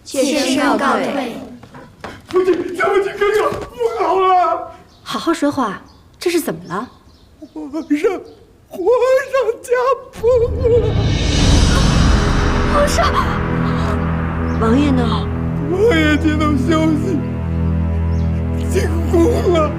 妾身要告退。父亲，咱们去哥哥，不好了！好好说话，这是怎么了？皇上驾崩了！皇上，王爷呢？王爷接到消息，进宫了。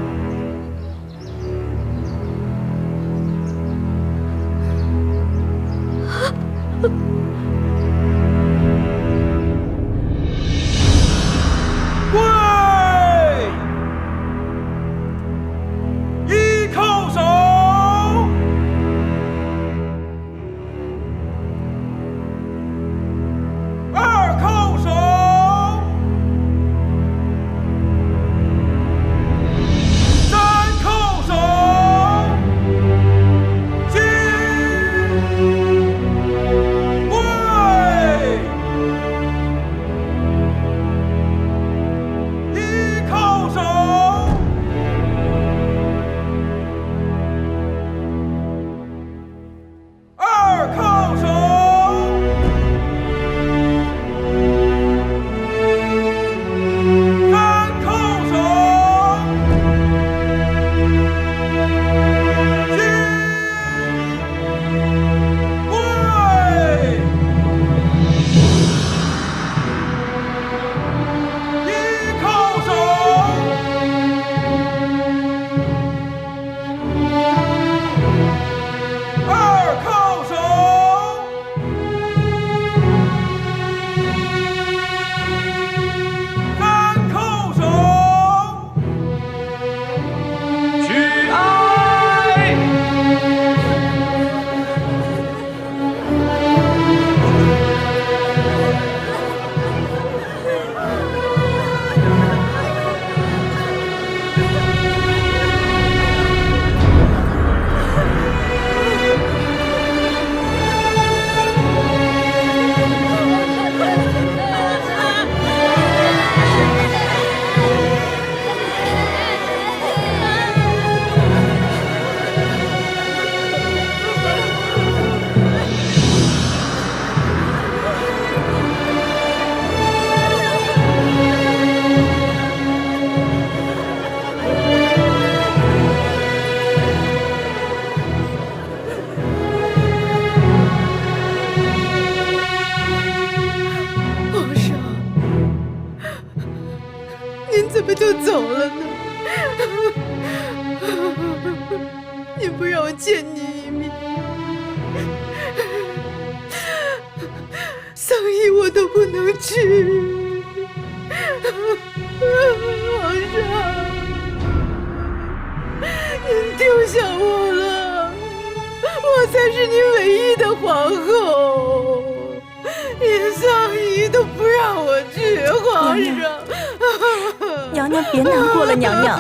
怎么就走了呢？你不让我见你一面，丧仪我都不能去。皇上，您丢下我了，我才是您唯一的皇后，连丧仪都不让我去，皇上。娘娘别难过了，娘娘。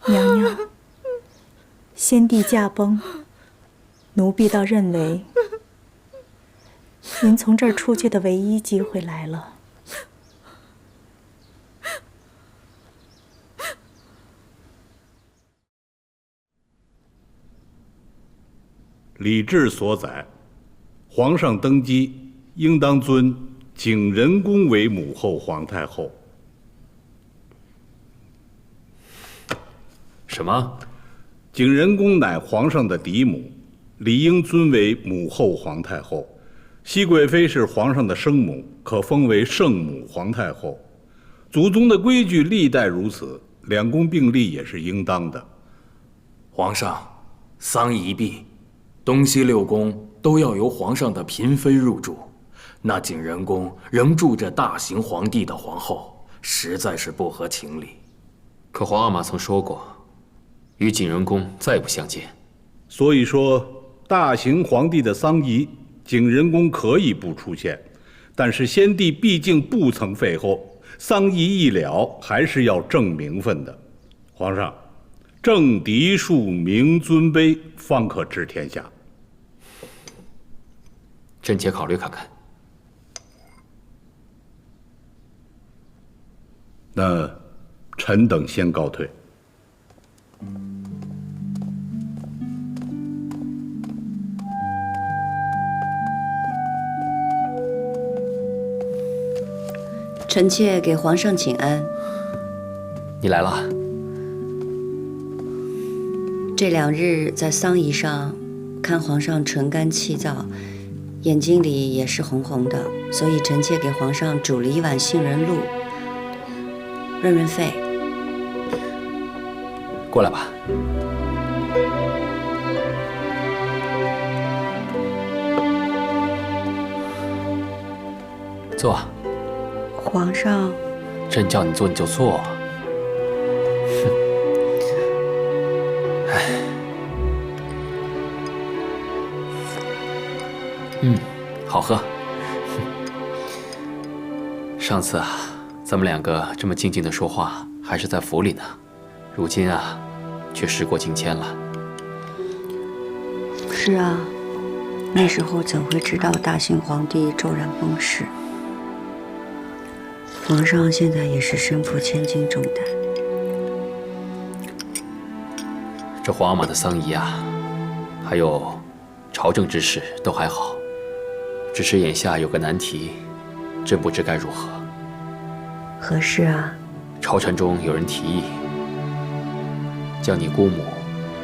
娘娘，先帝驾崩，奴婢倒认为您从这儿出去的唯一机会来了。礼制所载，皇上登基应当尊景仁宫为母后皇太后。什么？景仁宫乃皇上的嫡母，理应尊为母后皇太后。熹贵妃是皇上的生母，可封为圣母皇太后。祖宗的规矩历代如此，两宫并立也是应当的。皇上，丧仪一毕，东西六宫都要由皇上的嫔妃入住，那景仁宫仍住着大行皇帝的皇后，实在是不合情理。可皇阿玛曾说过，与景仁宫再不相见。所以说，大行皇帝的丧仪，景仁宫可以不出现，但是先帝毕竟不曾废后，丧仪一了，还是要正名分的。皇上，正嫡庶，明尊卑，方可治天下。朕且考虑看看。那臣等先告退。臣妾给皇上请安。你来了。这2日在丧仪上，看皇上唇干气燥，眼睛里也是红红的，所以臣妾给皇上煮了1碗杏仁露，润润肺。过来吧。坐。皇上，朕叫你坐你就坐。哼，哎，好喝。上次啊，咱们2个这么静静的说话，还是在府里呢。如今啊，却时过境迁了。是啊，那时候怎会知道大清皇帝骤然崩逝？皇上现在也是身负千斤重担。这皇阿玛的丧仪啊，还有朝政之事都还好，只是眼下有个难题，朕不知该如何。何事啊？朝臣中有人提议，将你姑母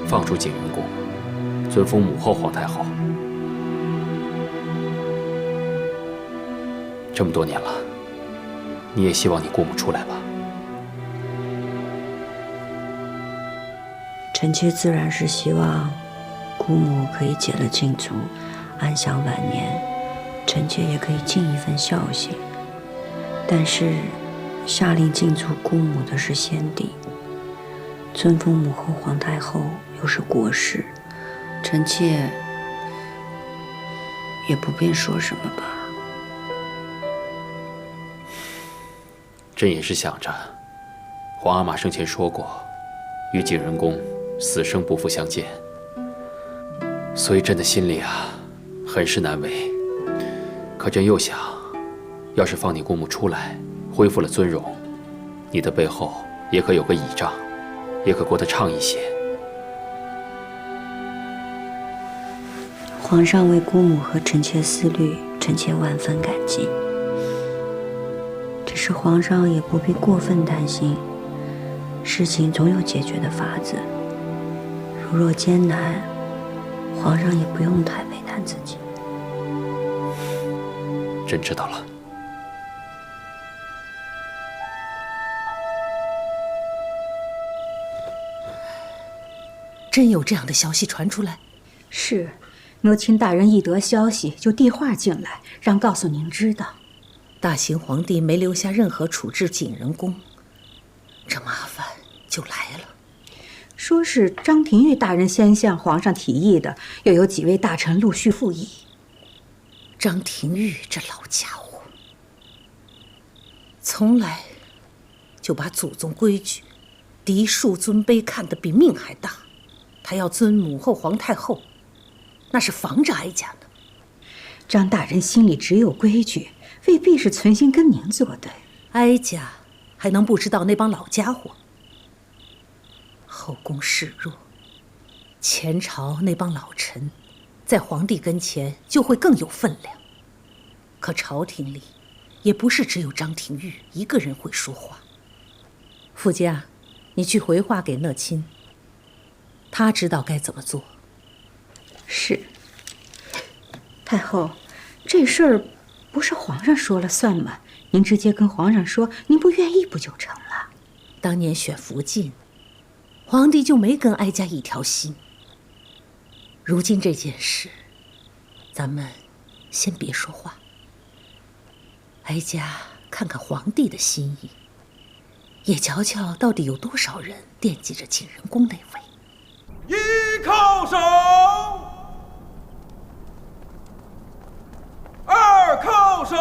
放出景仁宫，尊封母后皇太后。这么多年了，你也希望你姑母出来吧？臣妾自然是希望姑母可以解了禁足，安享晚年，臣妾也可以尽一份孝心。但是下令禁足姑母的是先帝，尊封母后皇太后又是国事，臣妾也不便说什么吧。朕也是想着，皇阿玛生前说过，与景仁宫死生不复相见，所以朕的心里啊，很是难为。可朕又想，要是放你姑母出来，恢复了尊荣，你的背后也可有个倚仗，也可过得畅一些。皇上为姑母和臣妾思虑，臣妾万分感激。只是皇上也不必过分担心，事情总有解决的法子。如若艰难，皇上也不用太为难自己。朕知道了。真有这样的消息传出来？是，奴卿大人一得消息就递话进来，让告诉您知道。大行皇帝没留下任何处置景仁宫，这麻烦就来了。说是张廷玉大人先向皇上提议的，又有几位大臣陆续附议。张廷玉这老家伙，从来就把祖宗规矩、嫡庶尊卑看得比命还大。他要尊母后皇太后，那是防着哀家呢。张大人心里只有规矩，未必是存心跟您作对。哀家还能不知道那帮老家伙？后宫势弱，前朝那帮老臣在皇帝跟前就会更有分量。可朝廷里也不是只有张廷玉一个人会说话。傅家，你去回话给讷亲，他知道该怎么做。是。太后，这事儿不是皇上说了算吗？您直接跟皇上说，您不愿意不就成了？当年选福晋，皇帝就没跟哀家一条心。如今这件事，咱们先别说话。哀家看看皇帝的心意，也瞧瞧到底有多少人惦记着景仁宫那位。一叩首，二叩首，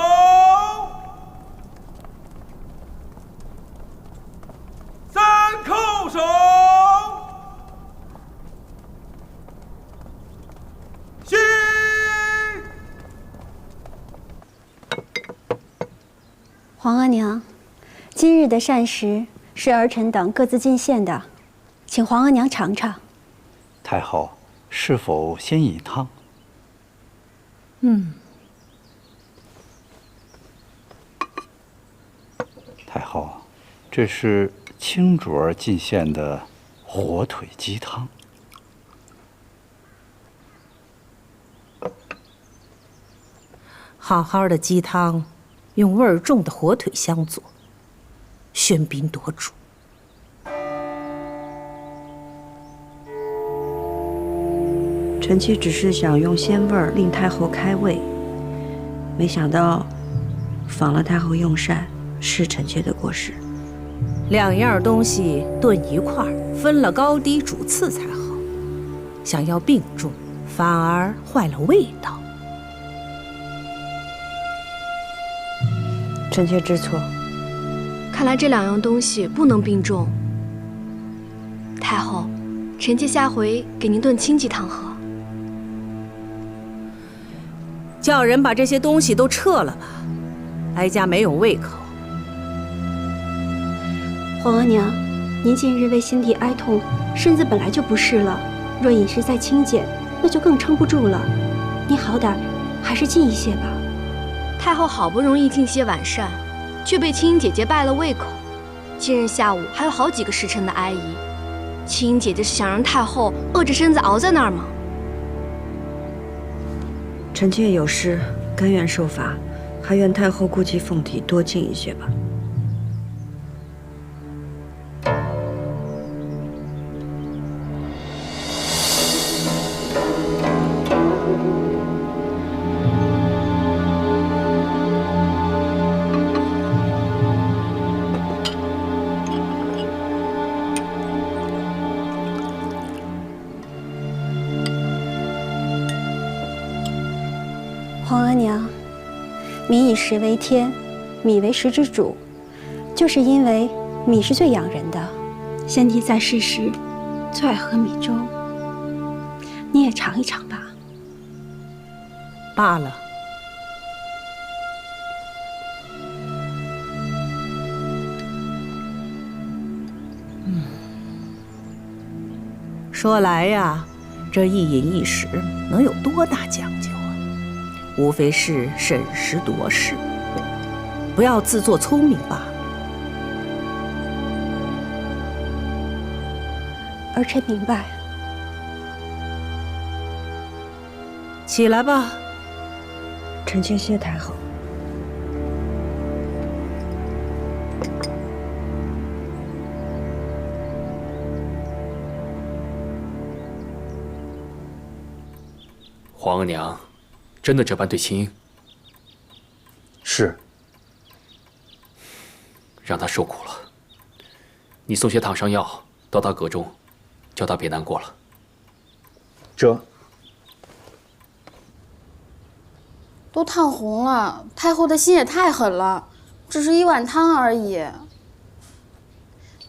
三叩首，起！皇额娘，今日的膳食是儿臣等各自进献的，请皇额娘尝尝。太后，是否先饮汤？太后，这是清主儿进献的火腿鸡汤。好好的鸡汤，用味儿重的火腿相佐，喧宾夺主。臣妾只是想用鲜味儿令太后开胃，没想到访了太后用膳，是臣妾的过失。两样东西炖一块儿，分了高低主次才好。想要并重，反而坏了味道。臣妾知错。看来这两样东西不能并重。太后，臣妾下回给您炖清鸡汤喝。叫人把这些东西都撤了吧，哀家没有胃口。皇额娘，您近日为心底哀痛，身子本来就不适了，若饮食再清简，那就更撑不住了。您好歹还是进一些吧。太后好不容易进些晚膳，却被青音姐姐败了胃口。今日下午还有好几个时辰的哀仪，青音姐姐是想让太后饿着身子熬在那儿吗？臣妾有失，甘愿受罚，还愿太后顾及凤体，多进一些吧。皇额娘，民以食为天，米为食之主，就是因为米是最养人的。先帝在世时最爱喝米粥，你也尝一尝吧。罢了。说来呀，这一饮一食能有多大讲究？无非是审时度势，不要自作聪明罢了。儿臣明白。起来吧。臣妾谢太后。皇额娘，真的这般对青音？是。让她受苦了。你送些烫伤药到她阁中，叫她别难过了。这都烫红了，太后的心也太狠了，只是一碗汤而已。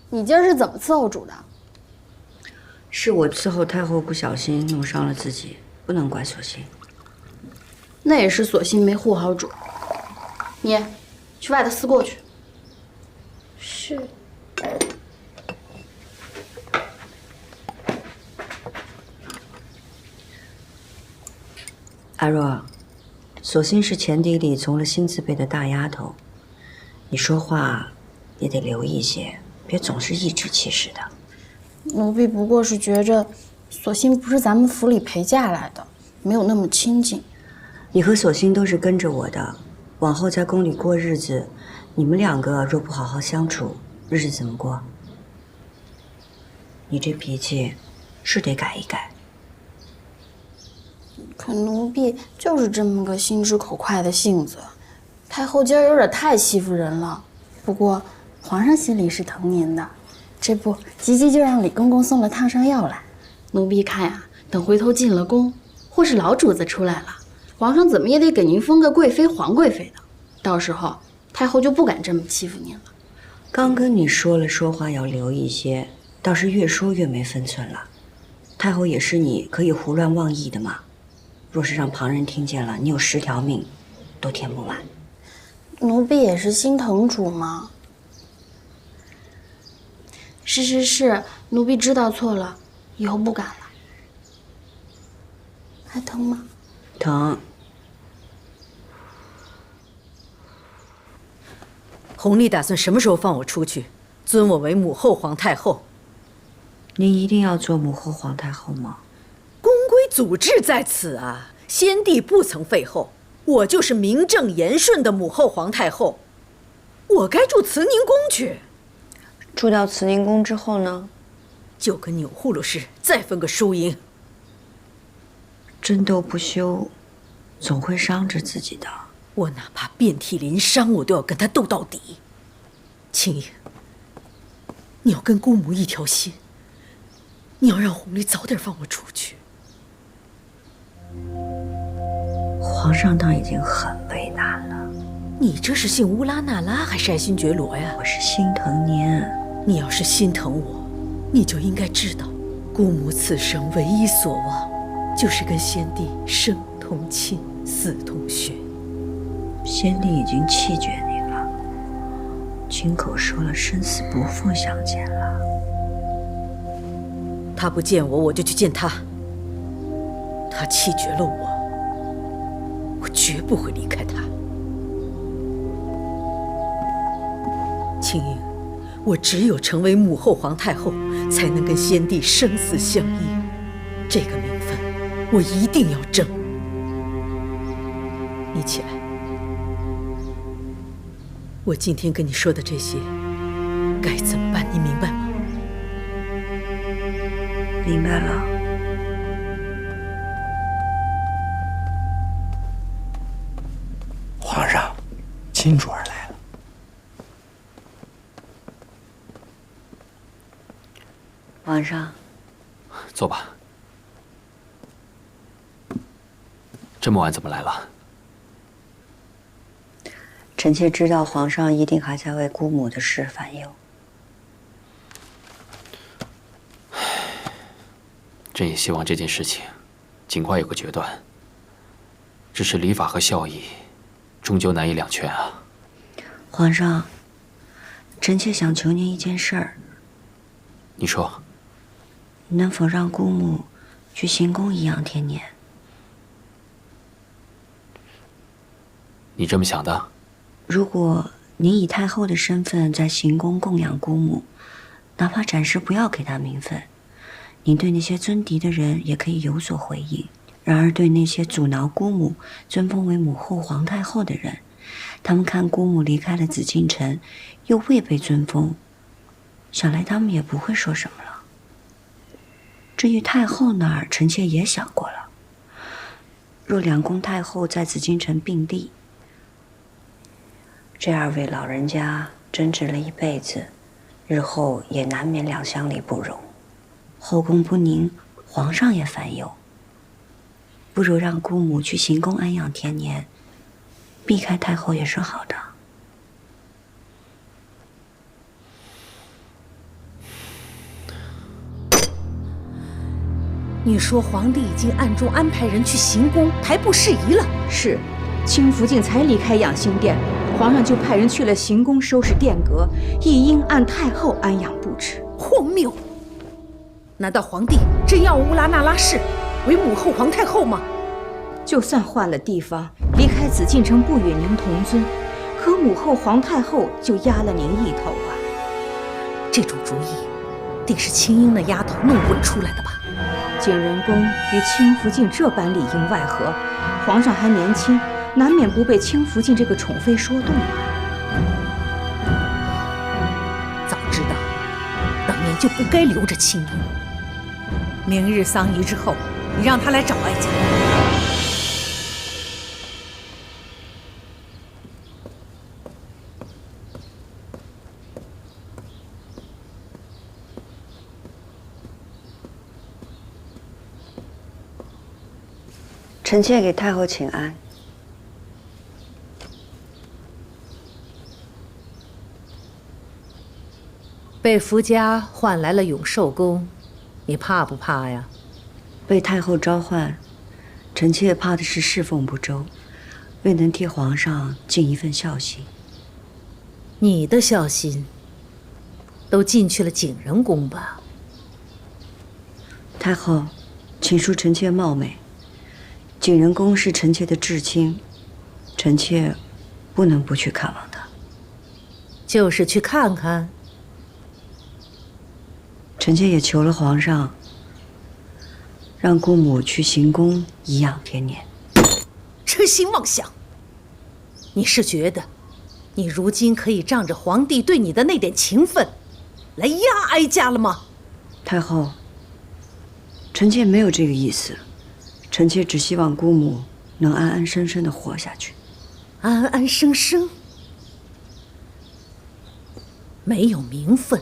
你今儿是怎么伺候煮的？是我伺候太后不小心弄伤了自己，不能怪索性。那也是索性没护好煮。你去外头思过去。是。阿若，索性是前邸里从了新字辈的大丫头，你说话也得留意些，别总是颐指气使的。奴婢不过是觉着，索性不是咱们府里陪嫁来的，没有那么亲近。你和索性都是跟着我的，往后在宫里过日子，你们两个若不好好相处，日子怎么过？你这脾气是得改一改。可奴婢就是这么个心直口快的性子，太后今儿有点太欺负人了。不过皇上心里是疼您的，这不急急就让李公公送了烫伤药来。奴婢看呀，等回头进了宫，或是老主子出来了，皇上怎么也得给您封个贵妃、皇贵妃的，到时候太后就不敢这么欺负您了。刚跟你说了，说话要留一些，倒是越说越没分寸了。太后也是你可以胡乱妄议的嘛，若是让旁人听见了，你有10条命都填不完。奴婢也是心疼主嘛。是，奴婢知道错了，以后不敢了。还疼吗？疼。弘历打算什么时候放我出去，尊我为母后皇太后？您一定要做母后皇太后吗？宫规祖制在此啊，先帝不曾废后，我就是名正言顺的母后皇太后，我该住慈宁宫去。住到慈宁宫之后呢？就跟钮祜禄氏再分个输赢。争斗不休，总会伤着自己的。我哪怕遍体鳞伤，我都要跟他斗到底。青英，你要跟姑母一条心，你要让弘历早点放我出去。皇上倒已经很为难了。你这是信乌拉那拉还是爱新觉罗呀？我是心疼您。你要是心疼我，你就应该知道，姑母此生唯一所望，就是跟先帝生同亲，死同血。先帝已经弃绝您了，亲口说了生死不复相见了。他不见我，我就去见他。他弃绝了我，我绝不会离开他。青英，我只有成为母后皇太后，才能跟先帝生死相依。这个名分，我一定要争。你起来。我今天跟你说的这些，该怎么办？你明白吗？明白了。皇上，金主儿来了。皇上，坐吧。这么晚怎么来了？臣妾知道皇上一定还在为姑母的事烦忧。朕也希望这件事情尽快有个决断。只是礼法和孝义，终究难以两全啊。皇上，臣妾想求您一件事儿。你说。能否让姑母去行宫颐养天年？你这么想的？如果您以太后的身份在行宫供养姑母，哪怕暂时不要给她名分，您对那些尊嫡的人也可以有所回应。然而对那些阻挠姑母尊封为母后皇太后的人，他们看姑母离开了紫禁城，又未被尊封，想来他们也不会说什么了。至于太后那儿，臣妾也想过了。若两宫太后在紫禁城并立，这二位老人家争执了一辈子，日后也难免两相离不容，后宫不宁，皇上也烦忧。不如让姑母去行宫安养天年，避开太后也是好的。你说皇帝已经暗中安排人去行宫排布事宜了？是，清福晋才离开养心殿，皇上就派人去了行宫收拾殿阁，亦应按太后安养布置。荒谬！难道皇帝真要乌拉那拉氏为母后皇太后吗？就算换了地方，离开紫禁城不与您同尊，可母后皇太后就压了您一头啊！这种主意，定是青英那丫头弄混出来的吧？景仁宫与清福晋这般里应外合，皇上还年轻，难免不被清福晋这个宠妃说动啊。早知道，当年就不该留着青英。明日丧仪之后，你让她来找哀家。臣妾给太后请安。被福家唤来了永寿宫，你怕不怕呀？被太后召唤，臣妾怕的是侍奉不周，未能替皇上尽一份孝心。你的孝心，都进去了景仁宫吧？太后，请恕臣妾冒昧。景仁宫是臣妾的至亲，臣妾不能不去看望他。就是去看看。臣妾也求了皇上，让姑母去行宫颐养天年。痴心妄想！你是觉得，你如今可以仗着皇帝对你的那点情分，来压哀家了吗？太后，臣妾没有这个意思，臣妾只希望姑母能安安生生地活下去。安安生生？没有名分，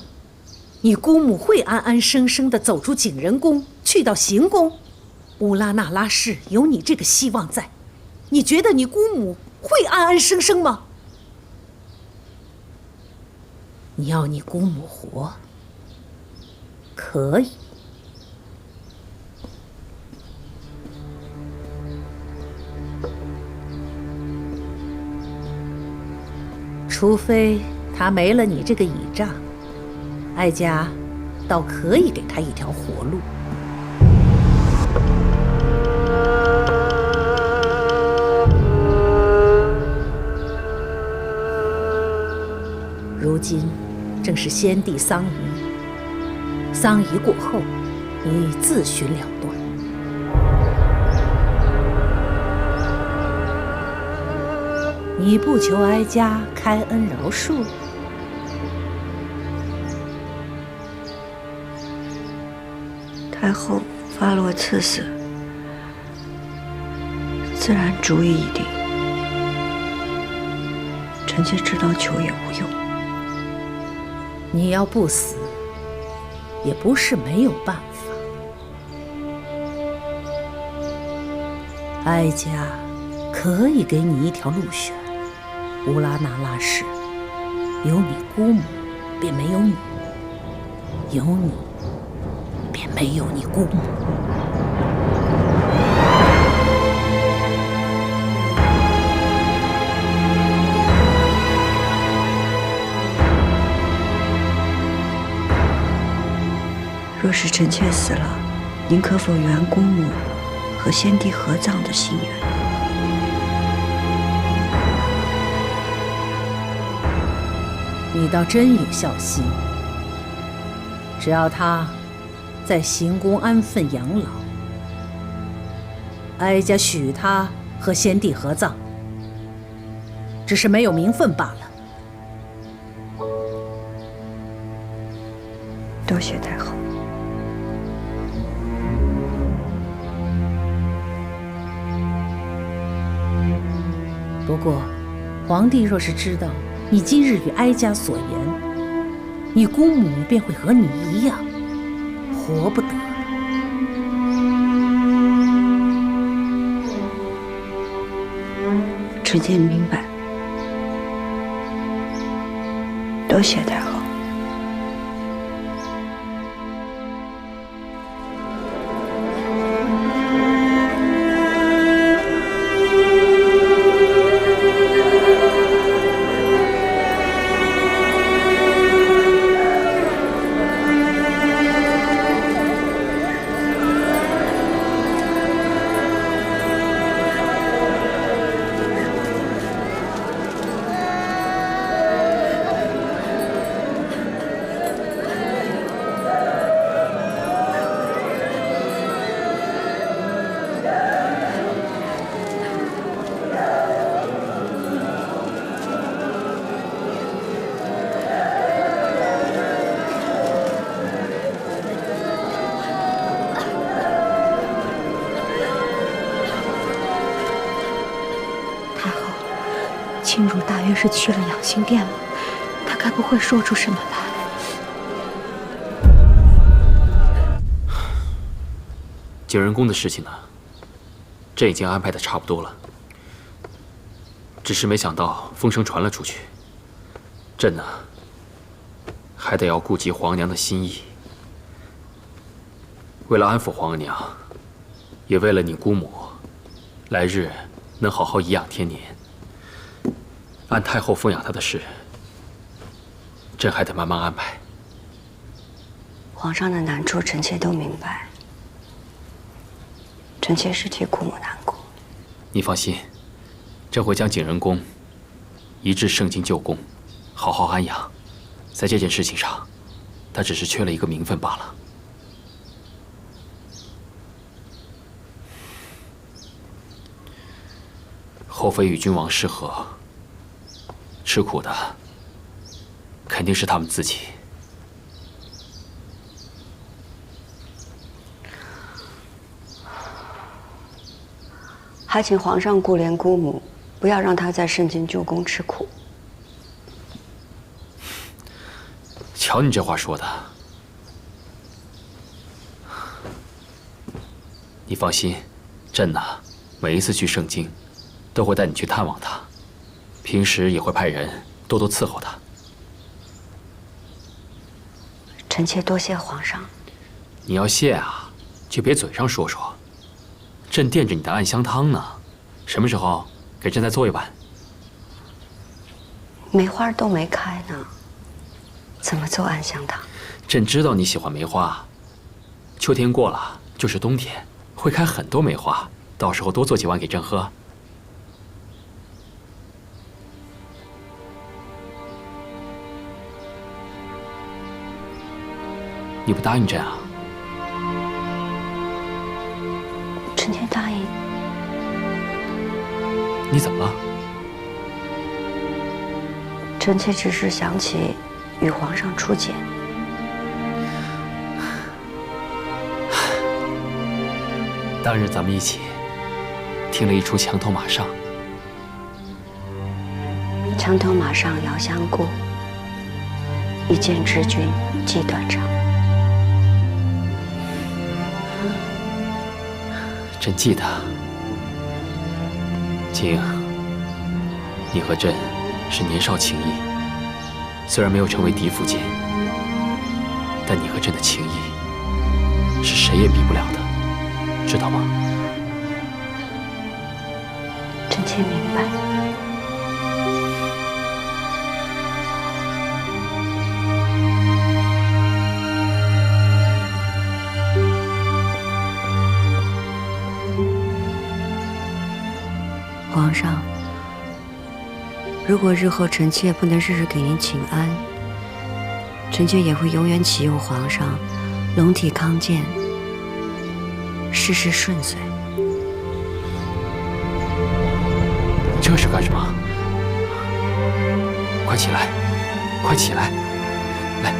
你姑母会安安生生地走出景仁宫，去到行宫？乌拉那拉氏有你这个希望在，你觉得你姑母会安安生生吗？你要你姑母活，可以。除非他没了你这个倚仗，哀家倒可以给他一条活路。如今正是先帝丧仪，丧仪过后，你自寻了断。你不求哀家开恩饶恕？太后发落赐死，自然主意已定。臣妾知道求也无用。你要不死，也不是没有办法。哀家可以给你一条路选。乌拉那拉氏，有你姑母，便没有你；有你，便没有你姑母。若是臣妾死了，您可否圆姑母和先帝合葬的心愿？你倒真有孝心。只要他在行宫安分养老，哀家许他和先帝合葬，只是没有名分罢了。多谢太后。不过，皇帝若是知道你今日与哀家所言，你姑母便会和你一样，活不得。臣妾明白，多谢太后。庆如大约是去了养心殿了，他该不会说出什么来？景仁宫的事情呢，朕已经安排的差不多了，只是没想到风声传了出去，朕呢还得要顾及皇娘的心意。为了安抚皇娘，也为了你姑母来日能好好颐养天年，按太后奉养她的事，朕还得慢慢安排。皇上的难处，臣妾都明白。臣妾是替姑母难过。你放心，朕会将景仁宫移至圣经旧宫，好好安养。在这件事情上，他只是缺了一个名分罢了。后妃与君王失和，吃苦的肯定是他们自己。还请皇上顾怜姑母，不要让她在圣经旧宫吃苦。瞧你这话说的，你放心，朕呢，每一次去圣经，都会带你去探望她，平时也会派人多多伺候她。臣妾多谢皇上。你要谢啊，就别嘴上说说。朕惦着你的暗香汤呢，什么时候给朕再做一碗？梅花都没开呢，怎么做暗香汤？朕知道你喜欢梅花，秋天过了就是冬天，会开很多梅花，到时候多做几碗给朕喝。你不答应朕啊？臣妾答应。你怎么了？臣妾只是想起与皇上初见。当日咱们一起听了一出墙头马上。墙头马上遥相顾，一见知君即断肠。朕记得，景，你和朕是年少情谊，虽然没有成为嫡父间，但你和朕的情谊是谁也比不了的，知道吗？臣妾明白。皇上，如果日后臣妾不能日日给您请安，臣妾也会永远祈佑皇上龙体康健，事事顺遂。这是干什么？快起来，快起来！来，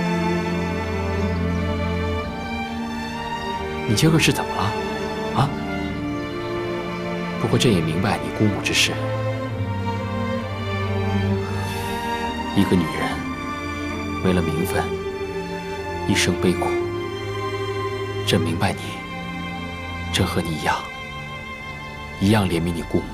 你今儿个是怎么了？啊？不过朕也明白你姑母之事。一个女人为了名分，一生悲苦。朕明白你，朕和你一样怜悯你姑母。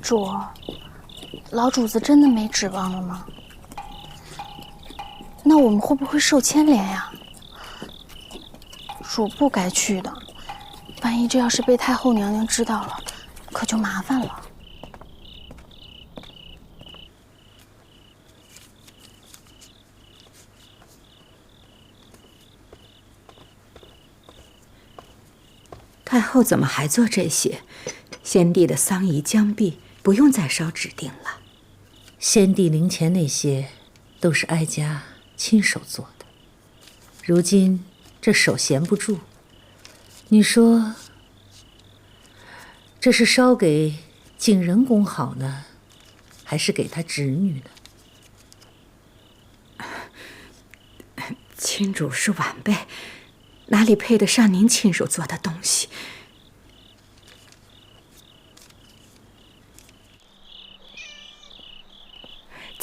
主，老主子真的没指望了吗？那我们会不会受牵连呀？主不该去的，万一这要是被太后娘娘知道了，可就麻烦了。太后怎么还做这些？先帝的丧仪将毕，不用再烧纸锭了。先帝灵前那些，都是哀家亲手做的。如今这手闲不住，你说这是烧给景仁公好呢，还是给他侄女呢？亲主是晚辈，哪里配得上您亲手做的东西？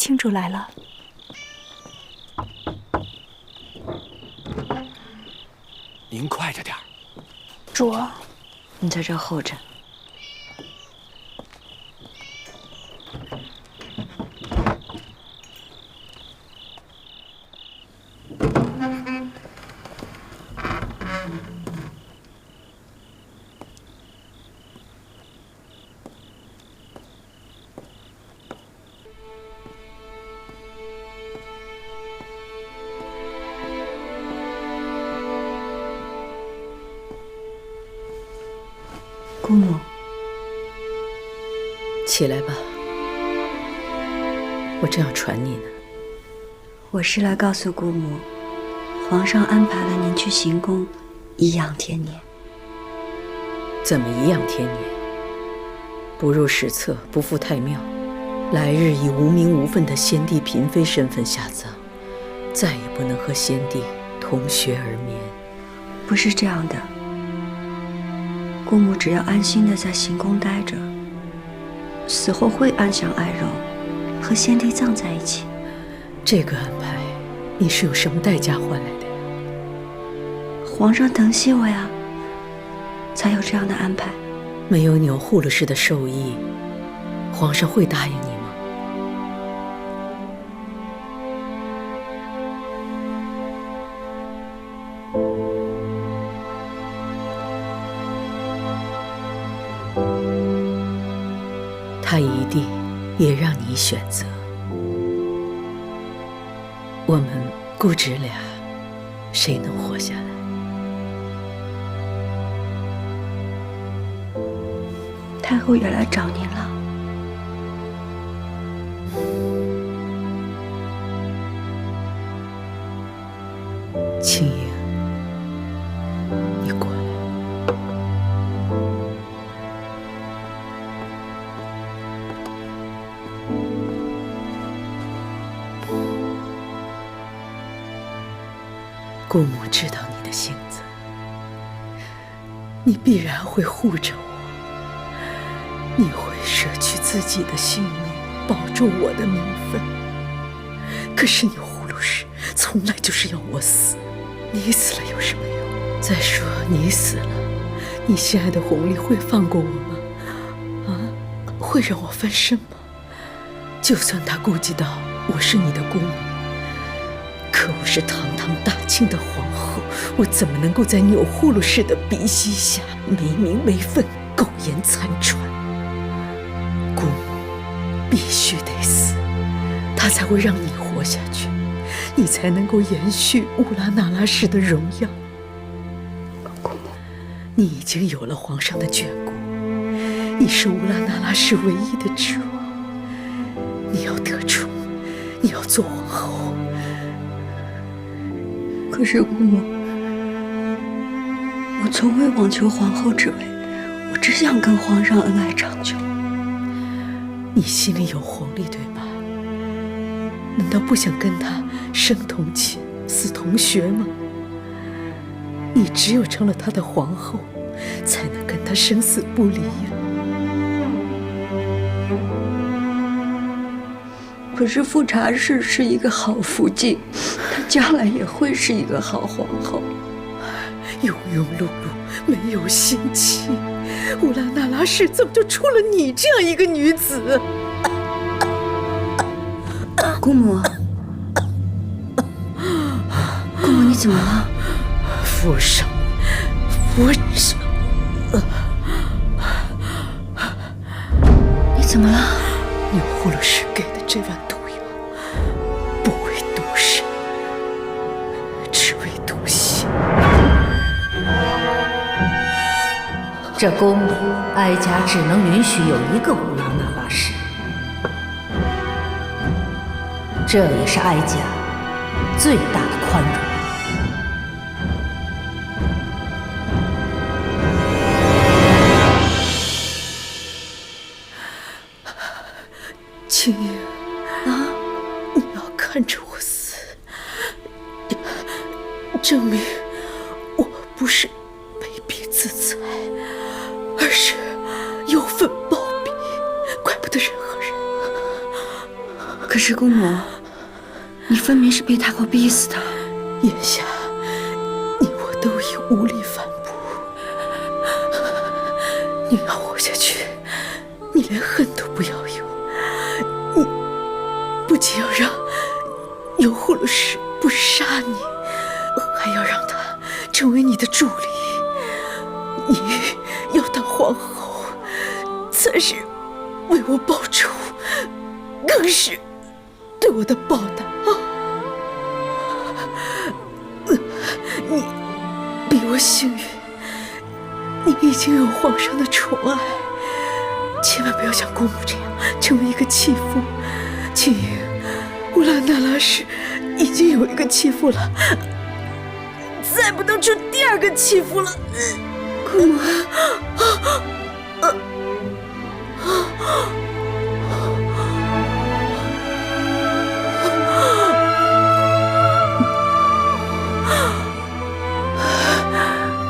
青主来了。您快着点儿。主，你在这候着。姑母，起来吧，我正要传你呢。我是来告诉姑母，皇上安排了您去行宫颐养天年。怎么颐养天年？不入史册，不赴太庙，来日以无名无分的先帝嫔妃身份下葬，再也不能和先帝同穴而眠。不是这样的。姑母只要安心的在行宫待着，死后会安享爱肉，和先帝葬在一起。这个安排，你是有什么代价换来的呀？皇上疼惜我呀，才有这样的安排。没有钮祜禄氏的授意，皇上会答应你吗？他一定也让你选择。我们姑侄俩，谁能活下来？太后也来找您了。青莹，你过来。姑母知道你的性子，你必然会护着我，你会舍去自己的性命，保住我的名分。可是你祜禄氏从来就是要我死，你死了有什么用？再说你死了，你心爱的弘历会放过我吗？会让我翻身吗？就算他顾及到我是你的姑母，可我是堂堂大清的皇后，我怎么能够在钮祜禄氏的鼻息下没名没分、苟延残喘？姑母必须得死，他才会让你活下去，你才能够延续乌拉那拉氏的荣耀。姑母，你已经有了皇上的眷顾，你是乌拉那拉氏唯一的指望。你要得宠，你要做皇后。可是姑母，我从未妄求皇后之位，我只想跟皇上恩爱长久。你心里有弘历，对吧？难道不想跟他生同寝，死同穴吗？你只有成了他的皇后，才能跟他生死不离呀。可是富察氏是一个好福晋，她将来也会是一个好皇后。庸庸碌碌，没有心气，乌拉那拉氏怎么就出了你这样一个女子？姑母，姑母，你怎么了？福生，福生，你怎么了？钮祜禄氏给的这碗毒药，不为毒身，只为毒心。这宫里，哀家只能允许有一个乌拉那拉氏，这也是哀家最大的宽容。青莹啊，你要看着我死，证明我不是卑鄙自裁，而是有份包庇，怪不得任何人。可可是姑母，你分明是被太后逼死的。眼下，你我都已无力反驳。你要活下去，你连恨都不要有。你不仅要让有护鲁氏不杀你，还要让他成为你的助理。你要当皇后，才是为我报仇，更是对我的报答啊！你比我幸运，你已经有皇上的宠爱，千万不要像姑母这样成为一个弃妇。青樱，乌拉那拉氏已经有一个弃妇了，再不能出第二个弃妇了。姑母，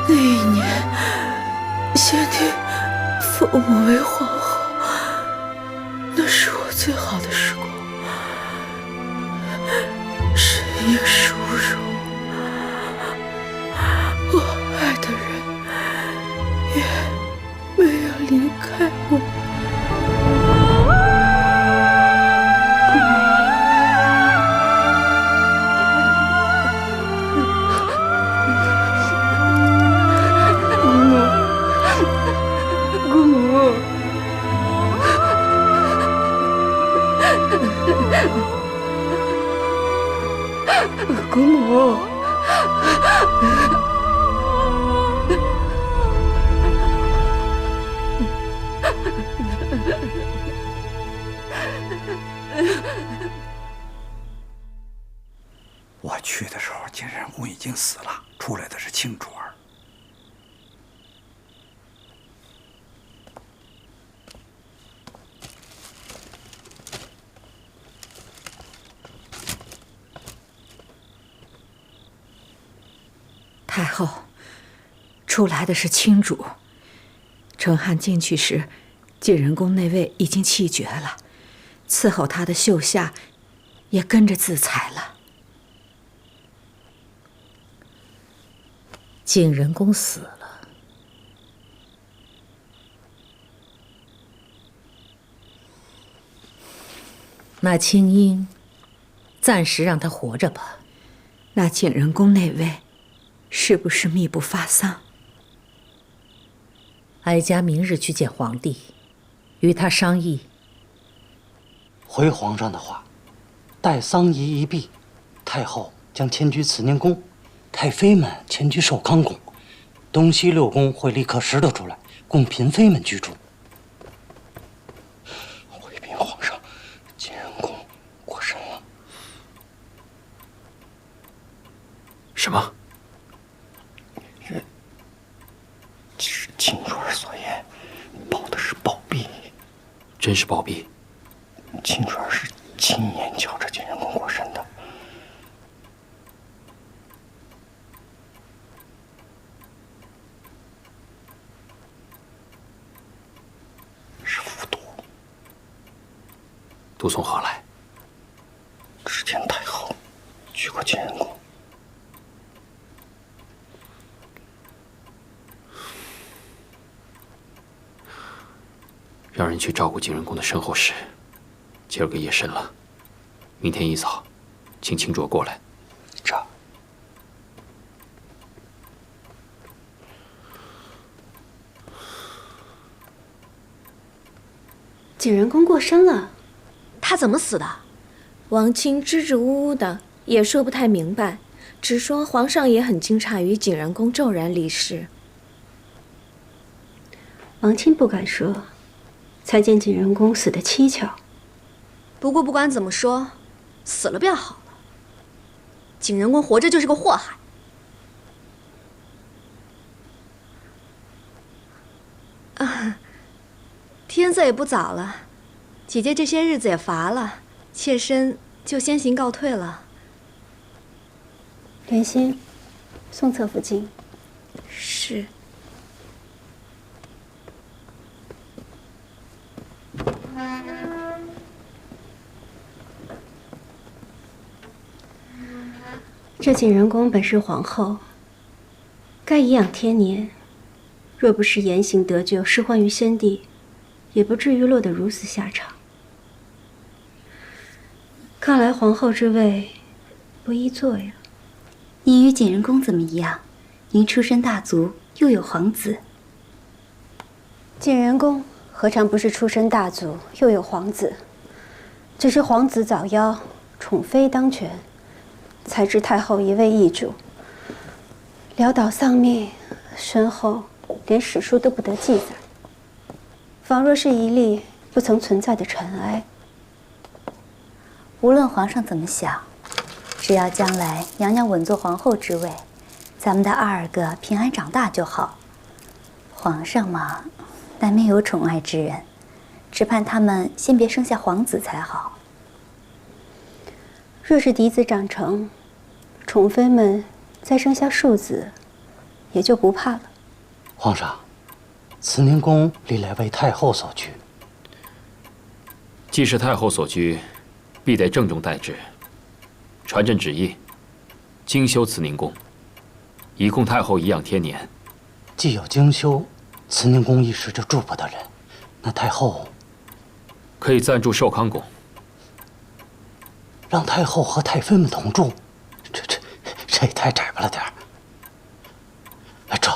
那一年，先帝封我为皇后，那是我最好的时光。深夜殊荣，我爱的人也没有离开我。姑母，我去的时候，景仁公已经死了，出来的是青卓儿。太后，出来的是青主。陈汉进去时，景仁宫那位已经气绝了，伺候他的秀夏也跟着自裁了。景仁公死了，那青樱，暂时让他活着吧。那景仁宫那位，是不是秘不发丧？哀家明日去见皇帝，与他商议。回皇上的话，待丧仪一毕，太后将迁居慈宁宫，太妃们迁居寿康宫，东西六宫会立刻拾掇出来，供嫔妃们居住。回禀皇上，景仁公过身了。什么？是青卓儿所言，报的是暴毙。真是暴毙。青卓儿是亲眼瞧着景仁公过身的。是服毒。毒从何来？之前太后去过景仁宫。让人去照顾景仁公的身后事。今儿个夜深了，明天一早，请青卓过来。这。景仁公过身了，他怎么死的？王清支支吾吾的，也说不太明白，只说皇上也很惊诧于景仁公骤然离世。王清不敢说，才见景仁公死得蹊跷。不过不管怎么说，死了便好了。景仁公活着就是个祸害。啊，天色也不早了，姐姐这些日子也乏了，妾身就先行告退了。莲心，送侧福晋。是。这景仁宫本是皇后，该颐养天年。若不是言行得救，失欢于先帝，也不至于落得如此下场。看来皇后之位不易做呀。您与景仁宫怎么一样？您出身大族，又有皇子。景仁宫何尝不是出身大族，又有皇子？只是皇子早夭，宠妃当权，才知太后一味易主，潦倒丧命，身后连史书都不得记载，仿若是一粒不曾存在的尘埃。无论皇上怎么想，只要将来娘娘稳坐皇后之位，咱们的2个平安长大就好。皇上嘛，难免有宠爱之人，只盼他们先别生下皇子才好。若是嫡子长成，宠妃们再生下庶子，也就不怕了。皇上，慈宁宫历来为太后所居，既是太后所居，必得郑重待之。传朕旨意，精修慈宁宫，以供太后颐养天年。既有精修慈宁宫一时就住不得人，那太后可以暂住寿康宫。让太后和太妃们同住，这也太窄巴了点儿。这，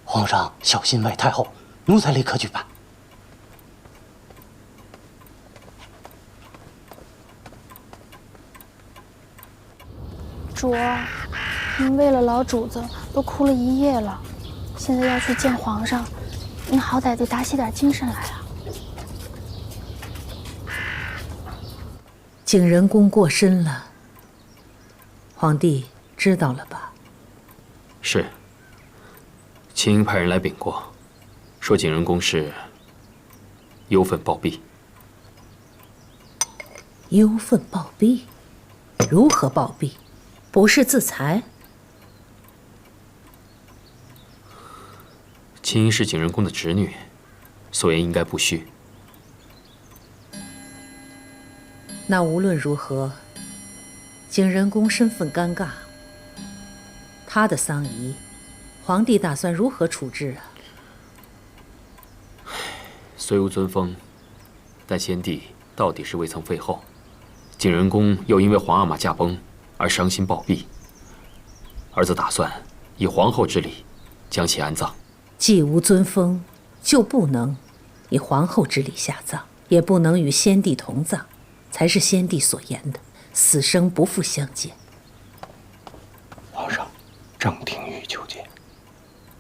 皇上小心为太后，奴才立刻去办。主儿，您为了老主子都哭了一夜了，现在要去见皇上，您好歹得打起点精神来啊！景仁宫过身了，皇帝知道了吧？是。卿派人来禀过，说景仁宫是忧愤暴毙。忧愤暴毙？如何暴毙？不是自裁？卿是景仁宫的侄女，所言应该不虚。那无论如何，景仁宫身份尴尬，他的丧仪，皇帝打算如何处置啊？虽无尊封，但先帝到底是未曾废后，景仁宫又因为皇阿玛驾崩而伤心暴毙，儿子打算以皇后之礼将其安葬。既无尊封，就不能以皇后之礼下葬，也不能与先帝同葬，才是先帝所言的死生不复相见。皇上，郑廷玉求见。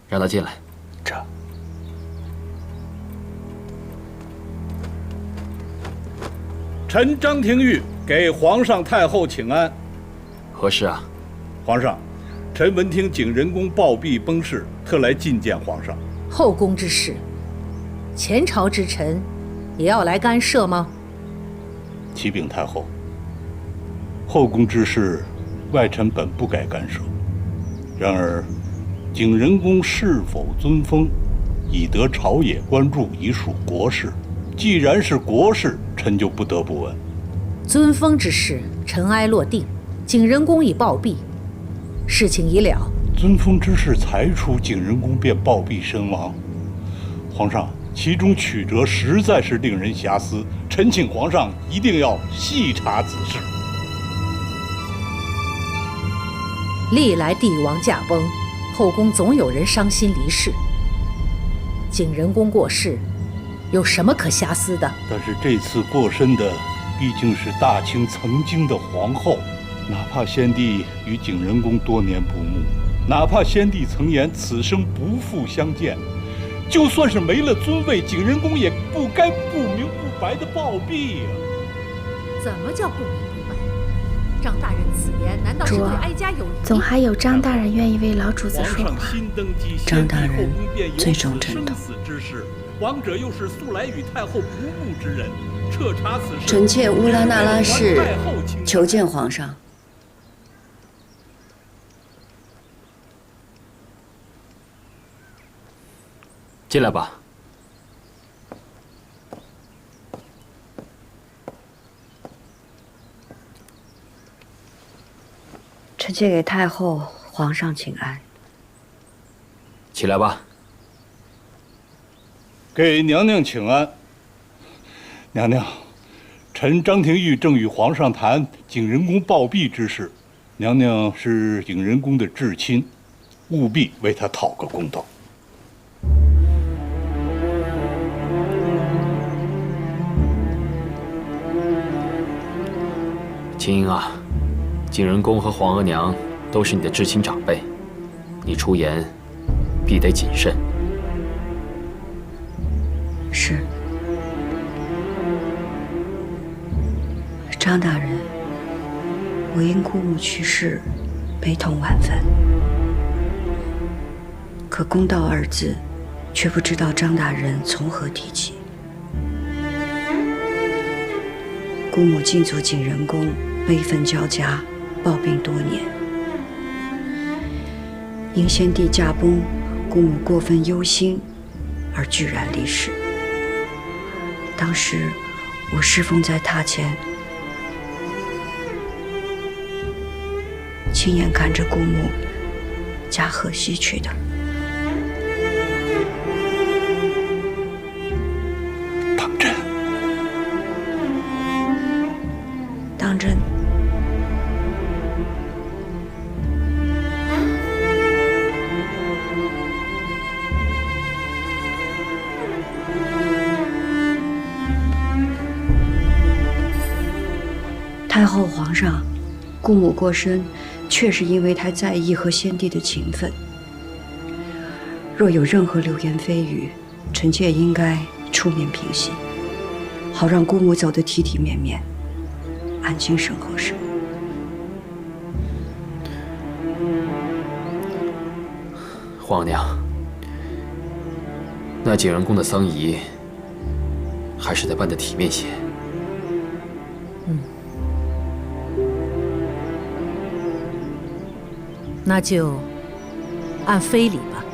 让他进来。这。臣张廷玉给皇上太后请安。何事啊？皇上，臣闻听景仁宫暴毙崩逝，特来觐见皇上。后宫之事，前朝之臣也要来干涉吗？启禀太后，后宫之事，外臣本不该干涉。然而，景仁宫是否尊封，已得朝野关注，已属国事。既然是国事，臣就不得不问。尊封之事，尘埃落定，景仁宫已暴毙，事情已了。尊封之事才出，景仁宫便暴毙身亡。皇上，其中曲折实在是令人遐思，臣请皇上一定要细查此事。历来帝王驾崩，后宫总有人伤心离世。景仁宫过世，有什么可遐思的？但是这次过身的毕竟是大清曾经的皇后，哪怕先帝与景仁宫多年不睦，哪怕先帝曾言此生不复相见，就算是没了尊位，景仁宫也不该不明不白的暴毙呀！怎么叫不明不白？张大人此言难道是对哀家有疑？总还有张大人愿意为老主子说话。张大人最重臣道。王者又是素来与太后不睦之人，彻查此事。臣妾乌拉那拉氏求见皇上。进来吧。臣妾给太后、皇上请安。起来吧。给娘娘请安。娘娘，臣张廷玉正与皇上谈景仁宫暴毙之事，娘娘是景仁宫的至亲，务必为他讨个公道。青英啊，景仁宫和皇额娘都是你的至亲长辈，你出言必得谨慎。是。张大人，我因姑母去世，悲痛万分。可公道二字，却不知道张大人从何提起。姑母进足景仁宫，悲愤交加，抱病多年。因先帝驾崩，姑母过分忧心，而居然离世。当时我侍奉在榻前，亲眼看着姑母驾鹤西去的。当真？当真。太后、皇上，姑母过身，确是因为太在意和先帝的情分。若有任何流言蜚语，臣妾应该出面平息，好让姑母走得体体面面，安心身后事。皇娘，那景仁宫的丧仪，还是得办得体面些。那就按非礼吧，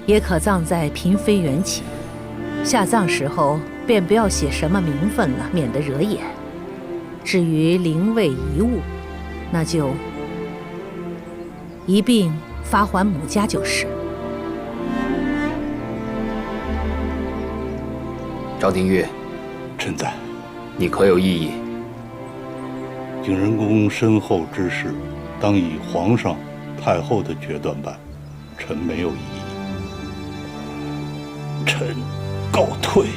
也可葬在嫔妃园寝。下葬时候便不要写什么名分了，免得惹眼。至于灵位遗物，那就一并发还母家就是。张廷玉，臣在。你可有异议？景仁宫身后之事，当以皇上、太后的决断办，臣没有异议。臣告退。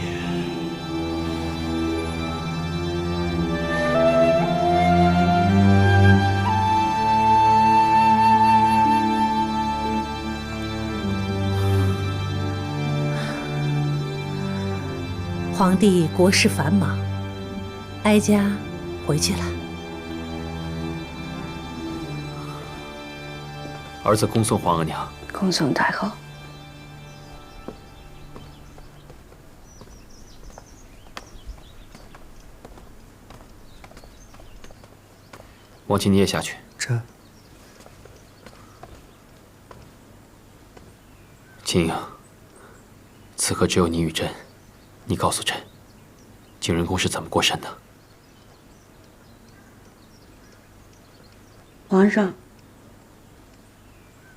皇帝国事繁忙，哀家回去了。儿子恭送皇额娘。恭送太后。王亲，你也下去。这。青英，此刻只有你与朕，你告诉朕，景仁宫是怎么过身的？皇上，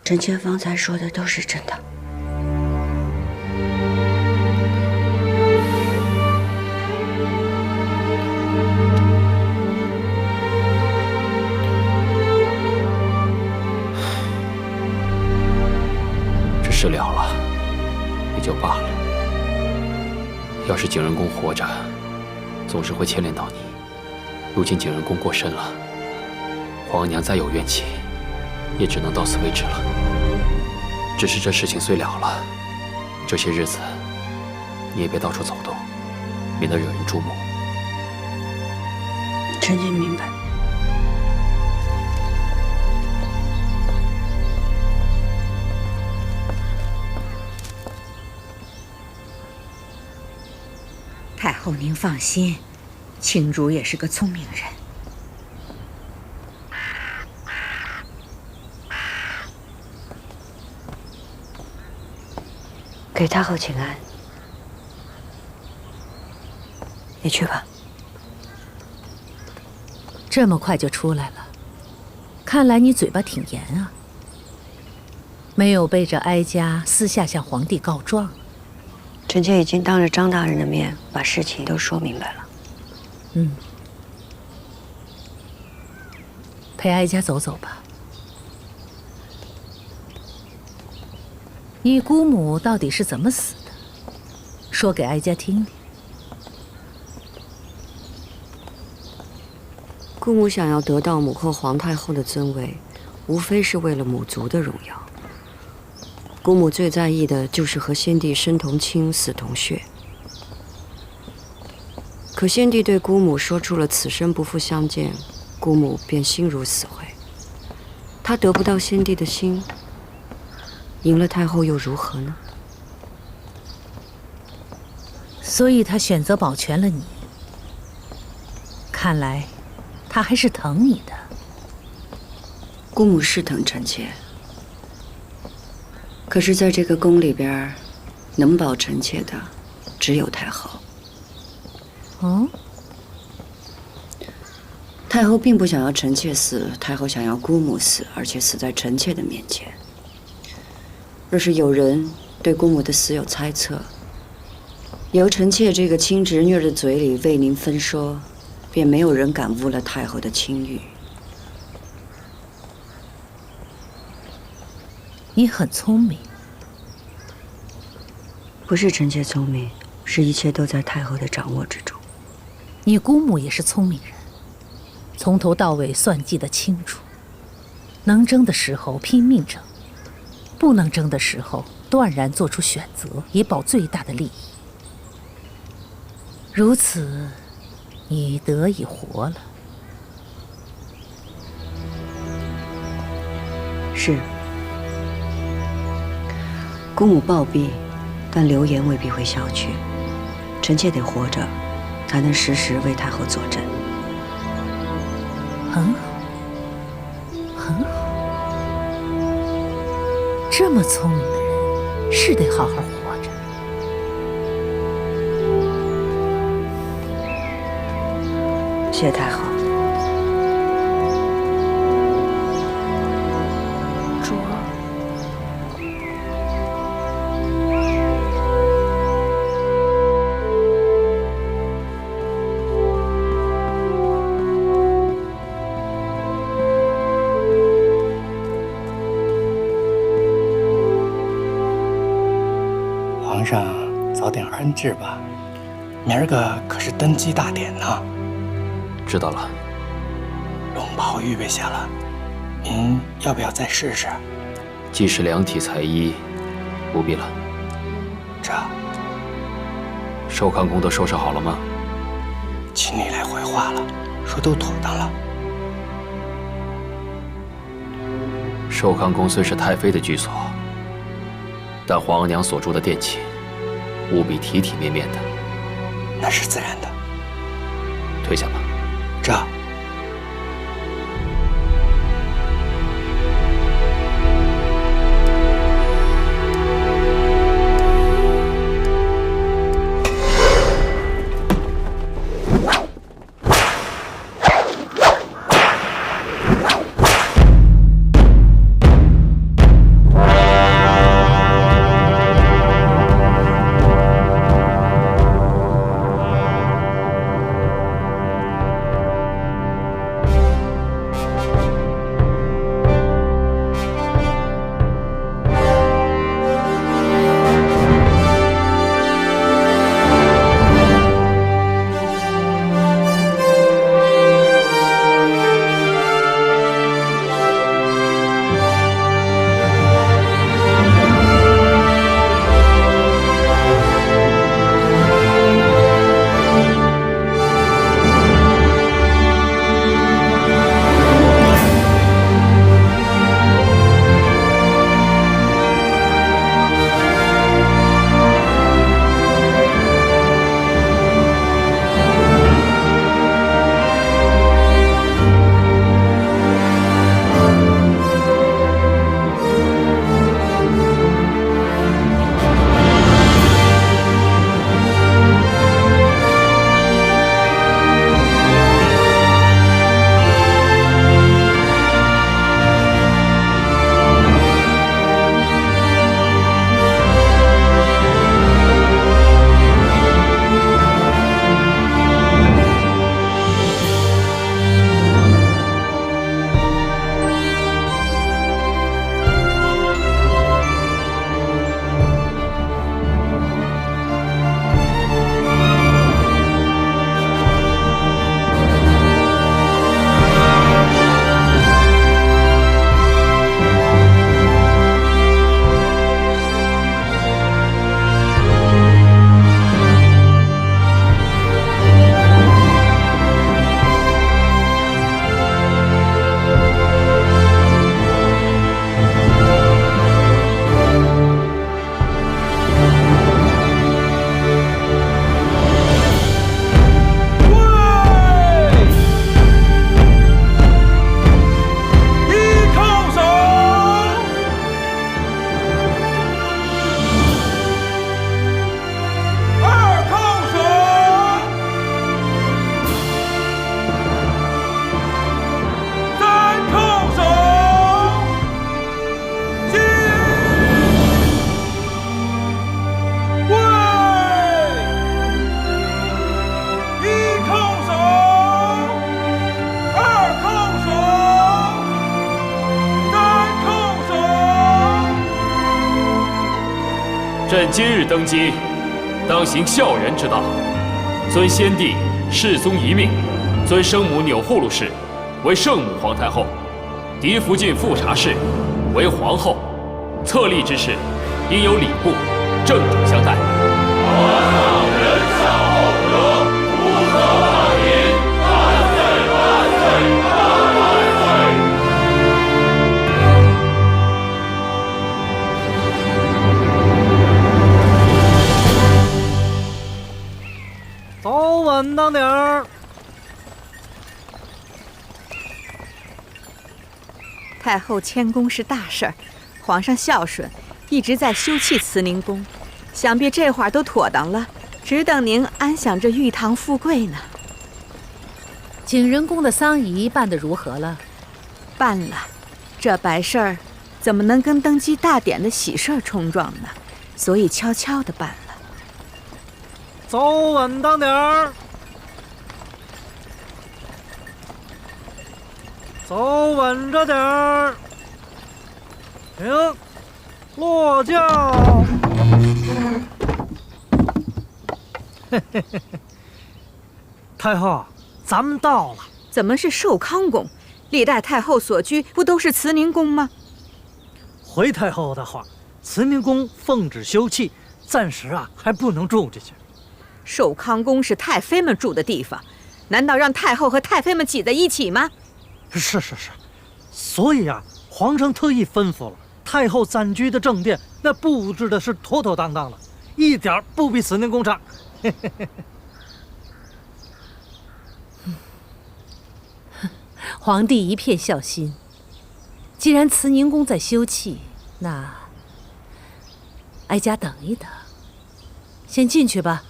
臣妾方才说的都是真的。这事了了，也就罢了。要是景仁宫活着，总是会牵连到你。如今景仁宫过身了，皇额娘再有怨气，也只能到此为止了。只是这事情虽了了，这些日子你也别到处走动，免得惹人注目。臣妾明白。太后，您放心，青竹也是个聪明人。给太后请安。你去吧。这么快就出来了，看来你嘴巴挺严啊，没有背着哀家私下向皇帝告状。臣妾已经当着张大人的面把事情都说明白了。陪哀家走走吧。你姑母到底是怎么死的？说给哀家听听。姑母想要得到母后皇太后的尊位，无非是为了母族的荣耀。姑母最在意的就是和先帝生同亲，死同血。可先帝对姑母说出了此生不复相见，姑母便心如死灰。她得不到先帝的心，赢了太后又如何呢？所以她选择保全了你。看来，她还是疼你的。姑母是疼臣妾，可是在这个宫里边，能保臣妾的只有太后。太后并不想要臣妾死，太后想要姑母死，而且死在臣妾的面前。若是有人对姑母的死有猜测，由臣妾这个亲侄女的嘴里为您分说，便没有人敢污了太后的清誉。你很聪明。不是臣妾聪明，是一切都在太后的掌握之中。你姑母也是聪明人，从头到尾算计得清楚，能争的时候拼命争，不能争的时候断然做出选择，以保最大的利益。如此，你得以活了。是。姑母暴毙，但流言未必会消去。臣妾得活着，才能时时为太后坐镇。很好，很好。这么聪明的人，是得好好活着。谢谢太后。卓儿，皇上早点安置吧，明儿个可是登基大典呢。知道了。龙袍预备下了，您要不要再试试？既是量体裁衣，不必了。这寿康宫都收拾好了吗？秦理来回话了，说都妥当了。寿康宫虽是太妃的居所，但皇额娘所住的殿寝，务必体体面面的。那是自然的。退下吧。这。臣今日登基，当行孝仁之道，尊先帝世宗遗命，尊生母钮祜禄氏为圣母皇太后，嫡福晋富察氏为皇后。册立之事，应有礼部正主相待。人孝厚德，无可霸凌，万岁万岁万岁！走稳当点儿。太后迁宫是大事儿，皇上孝顺，一直在修葺慈宁宫，想必这会儿都妥当了，只等您安享这玉堂富贵呢。景仁宫的丧仪办得如何了？办了，这白事儿怎么能跟登基大典的喜事儿冲撞呢？所以悄悄地办了。走稳当点儿。走稳着点儿。停，落轿。太后，咱们到了。怎么是寿康宫？历代太后所居不都是慈宁宫吗？回太后的话，慈宁宫奉旨休葺，暂时还不能住进去。寿康宫是太妃们住的地方，难道让太后和太妃们挤在一起吗？是，所以皇上特意吩咐了，太后暂居的正殿那布置的是妥妥当当的，一点不比慈宁宫差。皇帝一片孝心，既然慈宁宫在修葺，那哀家等一等，先进去吧。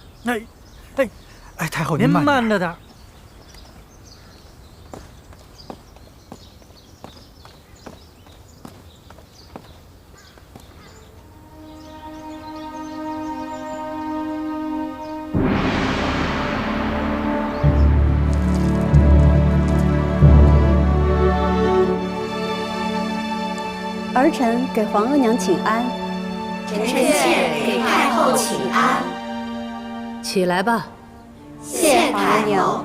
太后您慢着点。儿臣给皇额娘请安。臣妾给太后请安。起来吧。谢太后。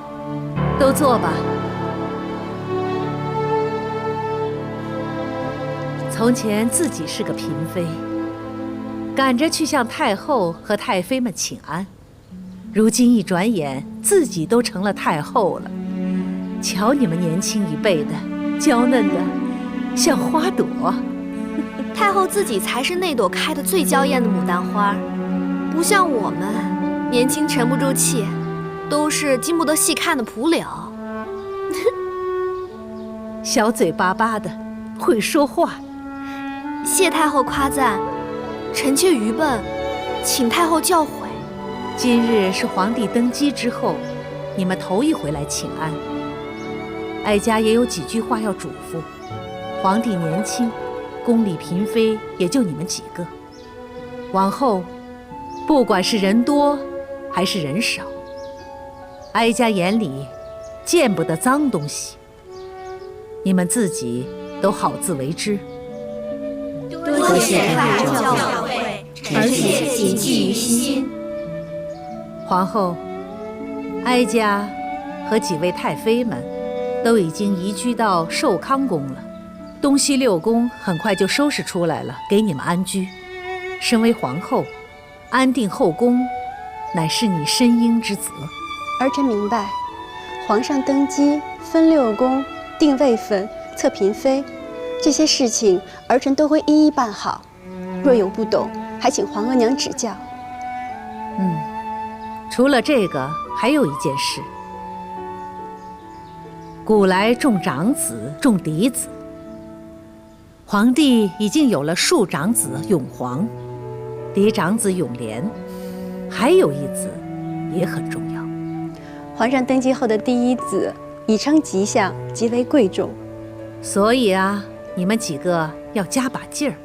都坐吧。从前自己是个嫔妃，赶着去向太后和太妃们请安，如今一转眼自己都成了太后了。瞧你们年轻一辈的，娇嫩的像花朵。太后自己才是那朵开得最娇艳的牡丹花，不像我们年轻沉不住气，都是经不得细看的蒲柳。小嘴巴巴的，会说话。谢太后夸赞，臣妾愚笨，请太后教诲。今日是皇帝登基之后，你们头一回来请安，哀家也有几句话要嘱咐。皇帝年轻，宫里嫔妃也就你们几个，往后不管是人多还是人少，哀家眼里见不得脏东西，你们自己都好自为之。多谢太后教诲，臣妾谨记于心。皇后，哀家和几位太妃们都已经移居到寿康宫了，东西六宫很快就收拾出来了，给你们安居。身为皇后，安定后宫，乃是你身应之责。儿臣明白，皇上登基分六宫、定位分、册嫔妃，这些事情儿臣都会一一办好。若有不懂，还请皇额娘指教。除了这个，还有一件事。古来重长子，重嫡子。皇帝已经有了庶长子永璜，嫡长子永琏，还有一子也很重要。皇上登基后的第一子已称吉祥，极为贵重。所以你们几个要加把劲儿，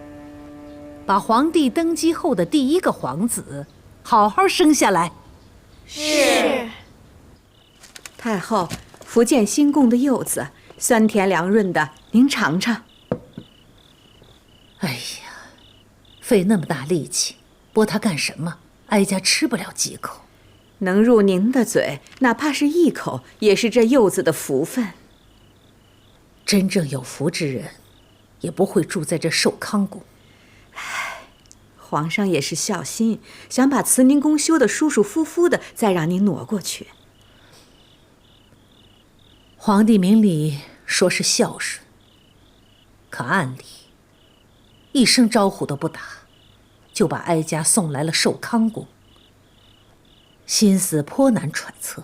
把皇帝登基后的第一个皇子好好生下来。是。太后，福建新贡的柚子酸甜凉润的，您尝尝。哎呀，费那么大力气，拨他干什么？哀家吃不了几口。能入您的嘴，哪怕是一口，也是这幼子的福分。真正有福之人，也不会住在这寿康宫。皇上也是孝心，想把慈宁宫修得舒舒服服的，再让您挪过去。皇帝明里说是孝顺，可暗里一声招呼都不打，就把哀家送来了寿康宫，心思颇难揣测。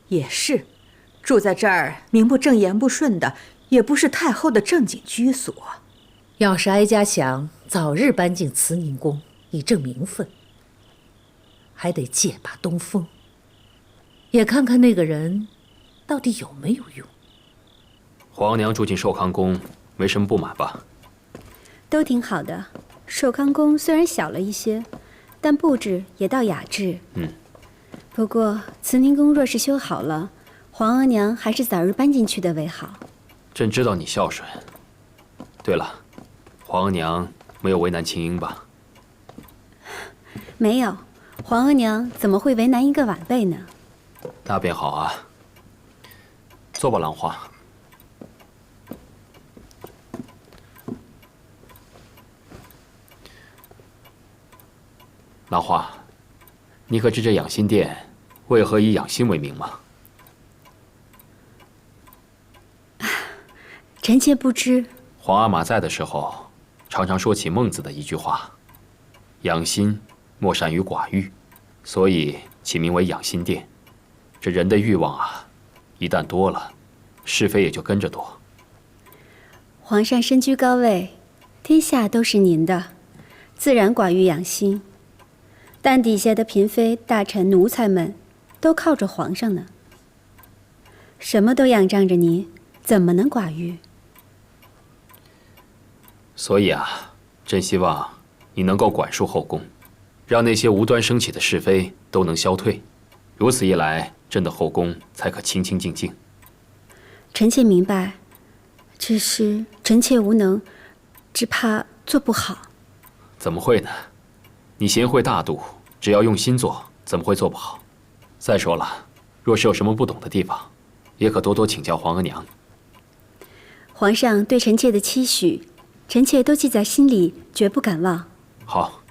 也是，住在这儿名不正言不顺的，也不是太后的正经居所。要是哀家想早日搬进慈宁宫以正名分，还得借把东风，也看看那个人到底有没有用。皇娘住进寿康宫，没什么不满吧？都挺好的。寿康宫虽然小了一些，但布置也倒雅致。不过慈宁宫若是修好了，皇额娘还是早日搬进去的为好。朕知道你孝顺。对了，皇额娘没有为难青樱吧？没有，皇额娘怎么会为难一个晚辈呢？那便好啊。坐吧，兰花。兰花，你可知这养心殿为何以养心为名吗？臣妾不知。皇阿玛在的时候，常常说起孟子的一句话：“养心莫善于寡欲”，所以起名为养心殿。这人的欲望啊，一旦多了，是非也就跟着多。皇上身居高位，天下都是您的，自然寡欲养心。但底下的嫔妃、大臣、奴才们，都靠着皇上呢。什么都仰仗着您，怎么能寡欲？所以啊，朕希望你能够管束后宫，让那些无端升起的是非都能消退。如此一来，朕的后宫才可清清静静。臣妾明白，只是臣妾无能，只怕做不好。怎么会呢？你贤惠大度，只要用心做，怎么会做不好？再说了，若是有什么不懂的地方，也可多多请教皇额娘。皇上对臣妾的期许，臣妾都记在心里，绝不敢忘。好。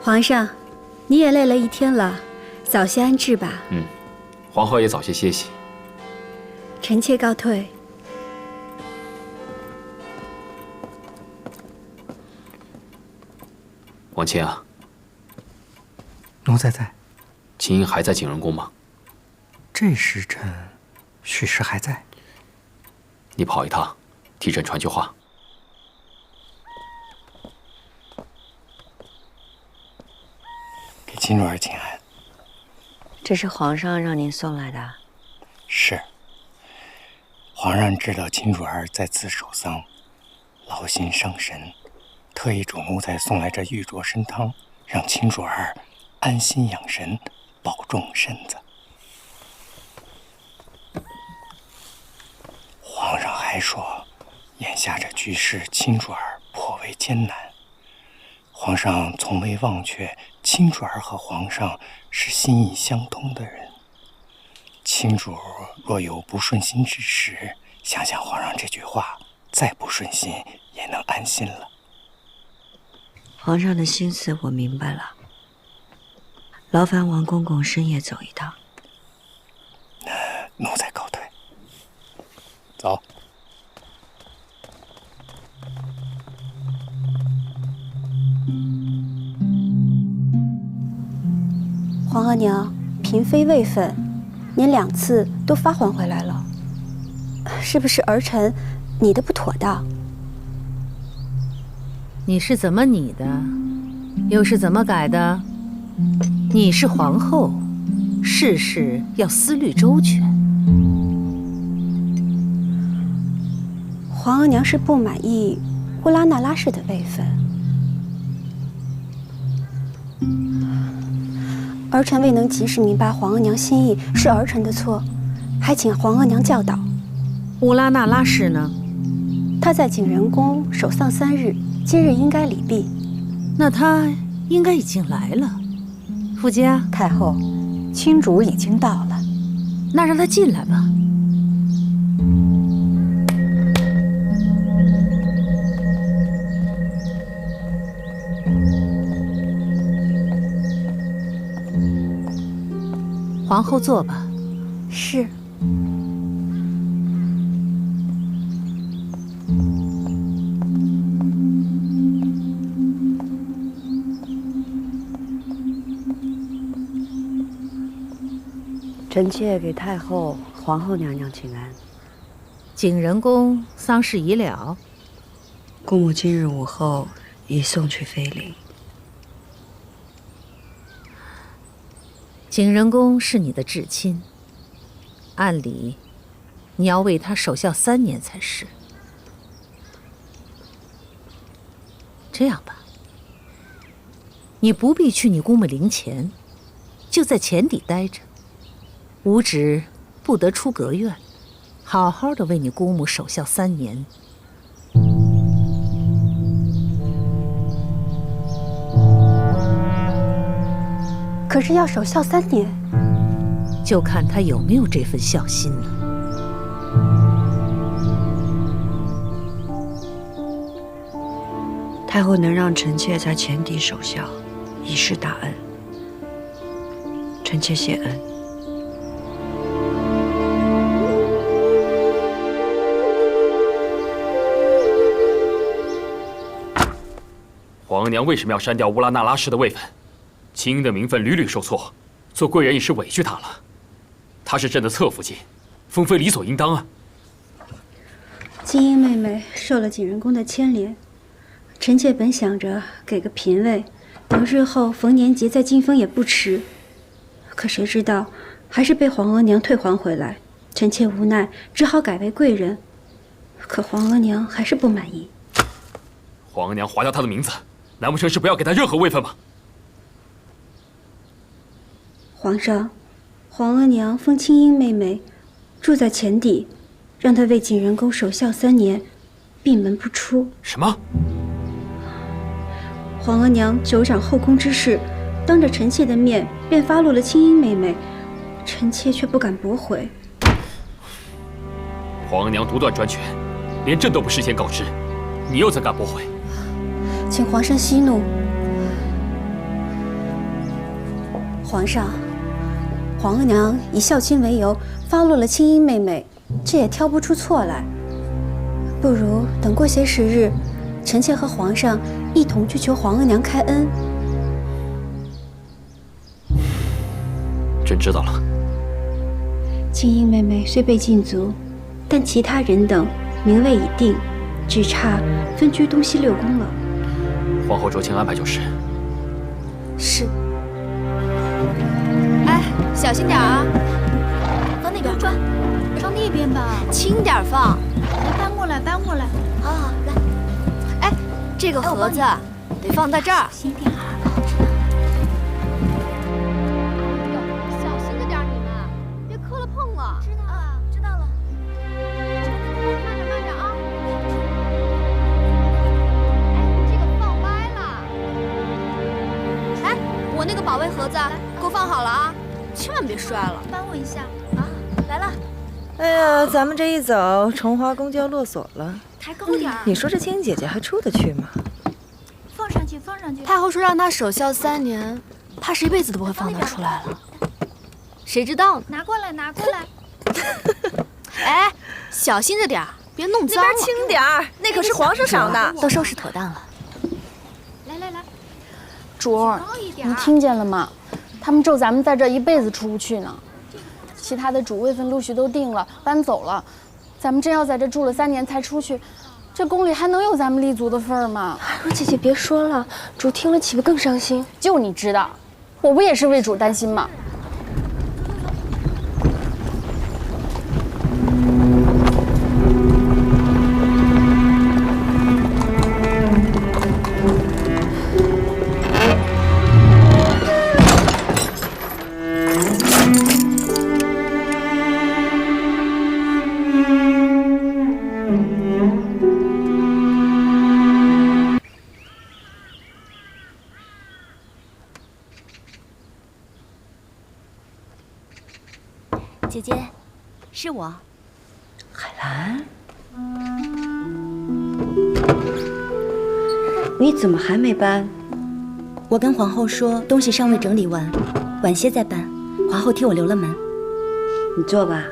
皇上，你也累了一天了，早些安置吧。皇后也早些歇息。臣妾告退。王卿啊，奴才在。青樱还在景仁宫吗？这时辰，许是还在。你跑一趟，替朕传句话。给金主儿请安。这是皇上让您送来的。是。皇上知道金主儿在此守丧，劳心伤神，特意嘱奴才送来这玉镯参汤，让金主儿安心养神，保重身子。皇上还说，眼下这局势，金主儿颇为艰难。皇上从未忘却金主儿和皇上是心意相通的人。亲主若有不顺心之时，想想皇上这句话，再不顺心也能安心了。皇上的心思我明白了，劳烦王公公深夜走一趟。奴才告退。走。皇额娘，嫔妃位分，您2次都发还回来了，是不是儿臣拟的不妥当？你是怎么拟的，又是怎么改的？你是皇后，事事要思虑周全。皇额娘是不满意乌拉那拉氏的位分，儿臣未能及时明白皇额娘心意，是儿臣的错，还请皇额娘教导。乌拉那拉氏呢？她在景仁宫守丧3日，今日应该礼毕。那他应该已经来了。傅家，太后，亲主已经到了，那让他进来吧。皇后坐吧。是。臣妾给太后、皇后娘娘请安。景仁宫丧事已了，姑母今日午后已送去妃陵。景仁宫是你的至亲，按理你要为他守孝3年才是。这样吧，你不必去你姑母陵前，就在前邸待着，吾旨不得出阁院，好好的为你姑母守孝3年。可是要守孝3年，就看他有没有这份孝心了。太后能让臣妾在前邸守孝，已是大恩。臣妾谢恩。皇娘为什么要删掉乌拉那拉氏的位分？清英的名分屡屡受挫，做贵人已是委屈她了。她是朕的侧福晋，封妃理所应当啊。清英妹妹受了景仁宫的牵连，臣妾本想着给个嫔位，等日后逢年节再进封也不迟。可谁知道还是被皇额娘退还回来，臣妾无奈只好改为贵人。可皇额娘还是不满意。皇娘划掉她的名字，难不成是不要给她任何位分吗？皇上，皇额娘封清英妹妹住在前邸，让她为景仁宫守孝3年，闭门不出。什么？皇额娘久掌后宫之事，当着臣妾的面便发落了清英妹妹，臣妾却不敢驳回。皇娘独断专权，连朕都不事先告知，你又怎敢驳回？请皇上息怒。皇上，皇额娘以孝亲为由发落了清英妹妹，这也挑不出错来。不如等过些时日，臣妾和皇上一同去求皇额娘开恩。朕知道了。清英妹妹虽被禁足，但其他人等名位已定，只差分居东西6宫了。皇后酌情安排就是。是。哎，小心点啊！放那边，放那边吧，轻点放。来，搬过来，搬过来。好，来。哎，这个盒子得放在这儿。小心点啊！小心着点，你们别磕了碰了。知道了，知道了。慢点啊！哎，这个放歪了。哎，我那个保卫盒子给我放好了啊，千万别摔了。帮我一下啊！来了。哎呀，咱们这一走，崇华宫就要落锁了。抬高点儿。你说这清姐姐还出得去吗？放上去，放上去。太后说让她守孝3年，怕是一辈子都不会放她出来了。谁知道呢？拿过来，拿过来。哎，小心着点儿，别弄脏了。那边轻点儿，那可是皇上赏的。都收拾妥当了。来来来，主儿，你听见了吗？他们咒咱们在这一辈子出不去呢。其他的主位分陆续都定了，搬走了，咱们真要在这住了3年才出去，这宫里还能有咱们立足的份儿吗？若姐姐别说了，主听了岂不更伤心？就你知道，我不也是为主担心吗？姐姐，是我。海兰，你怎么还没搬？我跟皇后说，东西尚未整理完，晚些再搬。皇后替我留了门。你坐吧。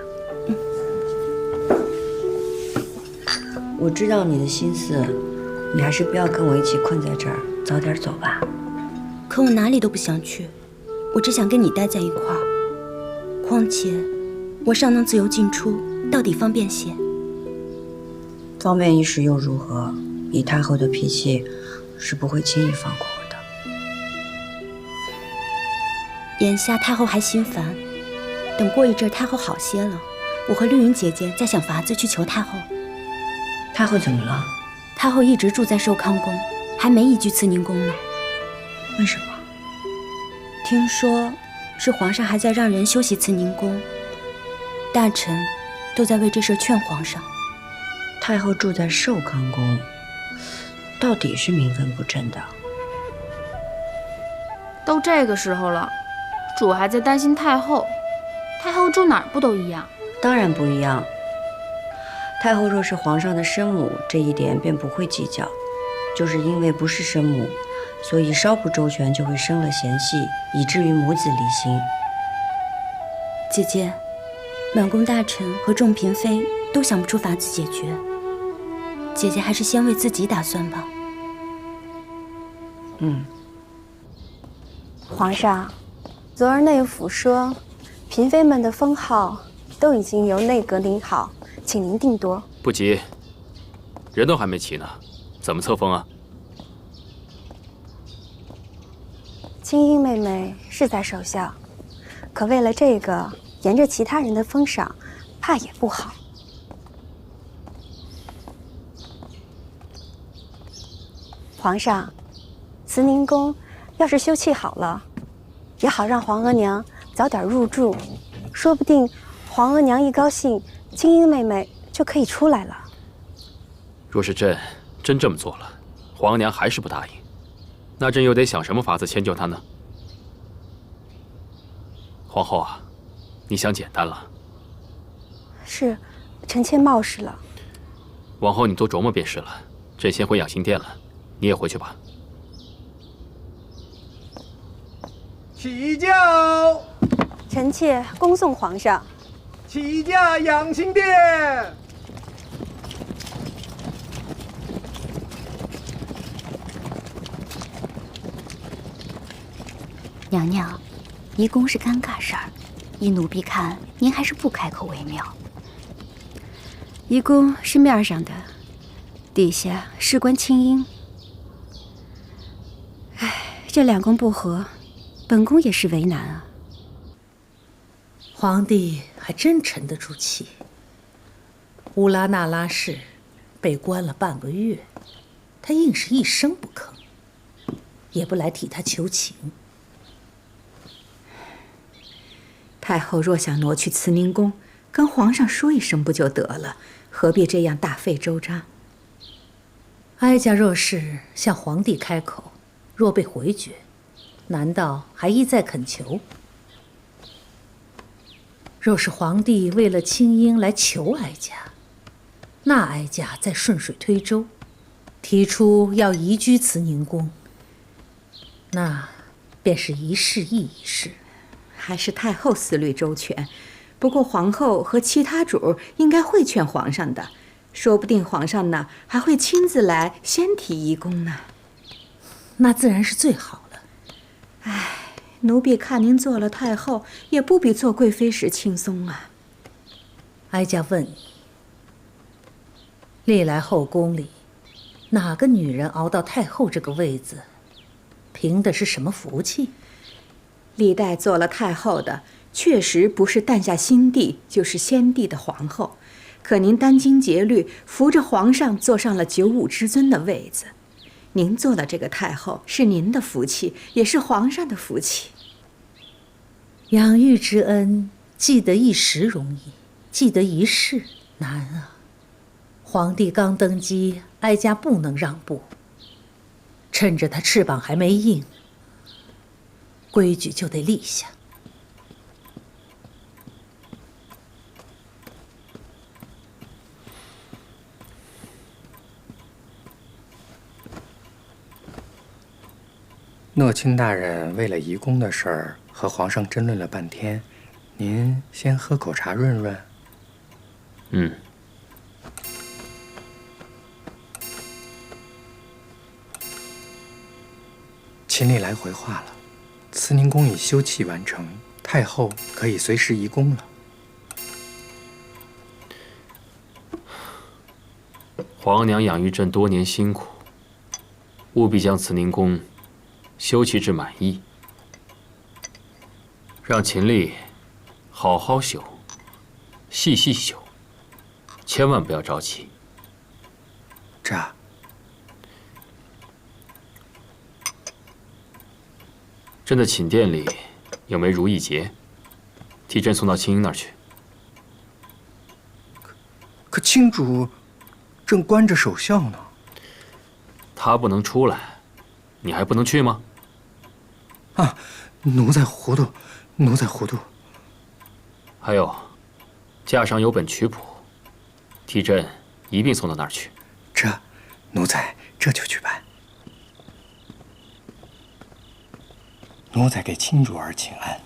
我知道你的心思，你还是不要跟我一起困在这儿，早点走吧。可我哪里都不想去，我只想跟你待在一块儿。况且，我尚能自由进出，到底方便些。方便一时又如何？以太后的脾气，是不会轻易放过我的。眼下太后还心烦，等过一阵太后好些了，我和绿云姐姐再想法子去求太后。太后怎么了？太后一直住在寿康宫，还没移居慈宁宫呢。为什么？听说是皇上还在让人修习慈宁宫，大臣都在为这事劝皇上。太后住在寿康宫，到底是名分不正的。都这个时候了，主还在担心太后，太后住哪儿不都一样？当然不一样。太后若是皇上的生母，这一点便不会计较，就是因为不是生母，所以稍不周全就会生了嫌隙，以至于母子离心。姐姐，满宫大臣和众嫔妃都想不出法子解决，姐姐还是先为自己打算吧。皇上，昨儿内府说，嫔妃们的封号都已经由内阁领好，请您定夺。不急，人都还没齐呢，怎么册封啊？青樱妹妹是在守孝，可为了这个沿着其他人的封赏，怕也不好。皇上，慈宁宫要是修葺好了，也好让皇额娘早点入住，说不定皇额娘一高兴，青樱妹妹就可以出来了。若是朕真这么做了，皇娘还是不答应，那朕又得想什么法子迁就她呢？皇后啊，你想简单了。是，臣妾冒失了。往后你多琢磨便是了。朕先回养心殿了，你也回去吧。启驾！臣妾恭送皇上。启驾养心殿。娘娘，移宫是尴尬事儿，依奴婢看，您还是不开口为妙。移宫是面上的，底下事关青樱。唉，这两宫不和，本宫也是为难啊。皇帝还真沉得住气。乌拉那拉氏被关了半个月，他硬是一声不吭，也不来替他求情。太后若想挪去慈宁宫，跟皇上说一声不就得了？何必这样大费周章？哀家若是向皇帝开口，若被回绝，难道还一再恳求？若是皇帝为了青樱来求哀家，那哀家再顺水推舟，提出要移居慈宁宫，那便是一事议一事。还是太后思虑周全，不过皇后和其他主应该会劝皇上的，说不定皇上呢还会亲自来先提移宫呢。那自然是最好了。唉，奴婢看您做了太后，也不比做贵妃时轻松啊。哀家问你，历来后宫里，哪个女人熬到太后这个位子，凭的是什么福气？历代做了太后的，确实不是诞下新帝，就是先帝的皇后。可您殚精竭虑，扶着皇上坐上了95之尊的位子。您做了这个太后，是您的福气，也是皇上的福气。养育之恩，记得一时容易，记得一世难啊。皇帝刚登基，哀家不能让步，趁着他翅膀还没硬，规矩就得立下。钦大人为了移宫的事儿和皇上争论了半天，您先喝口茶润润。嗯。秦历来回话了，慈宁宫已修葺完成，太后可以随时移宫了。皇娘养育朕多年辛苦，务必将慈宁宫修葺至满意，让秦历好好修，细细修，千万不要着急。这。朕的寝殿里有枚如意结，替朕送到青樱那儿去。可青主正关着守孝呢。他不能出来，你还不能去吗？啊，奴才糊涂，奴才糊涂。还有，架上有本曲谱，替朕一并送到那儿去。这，奴才这就去办。奴才给亲主儿请安。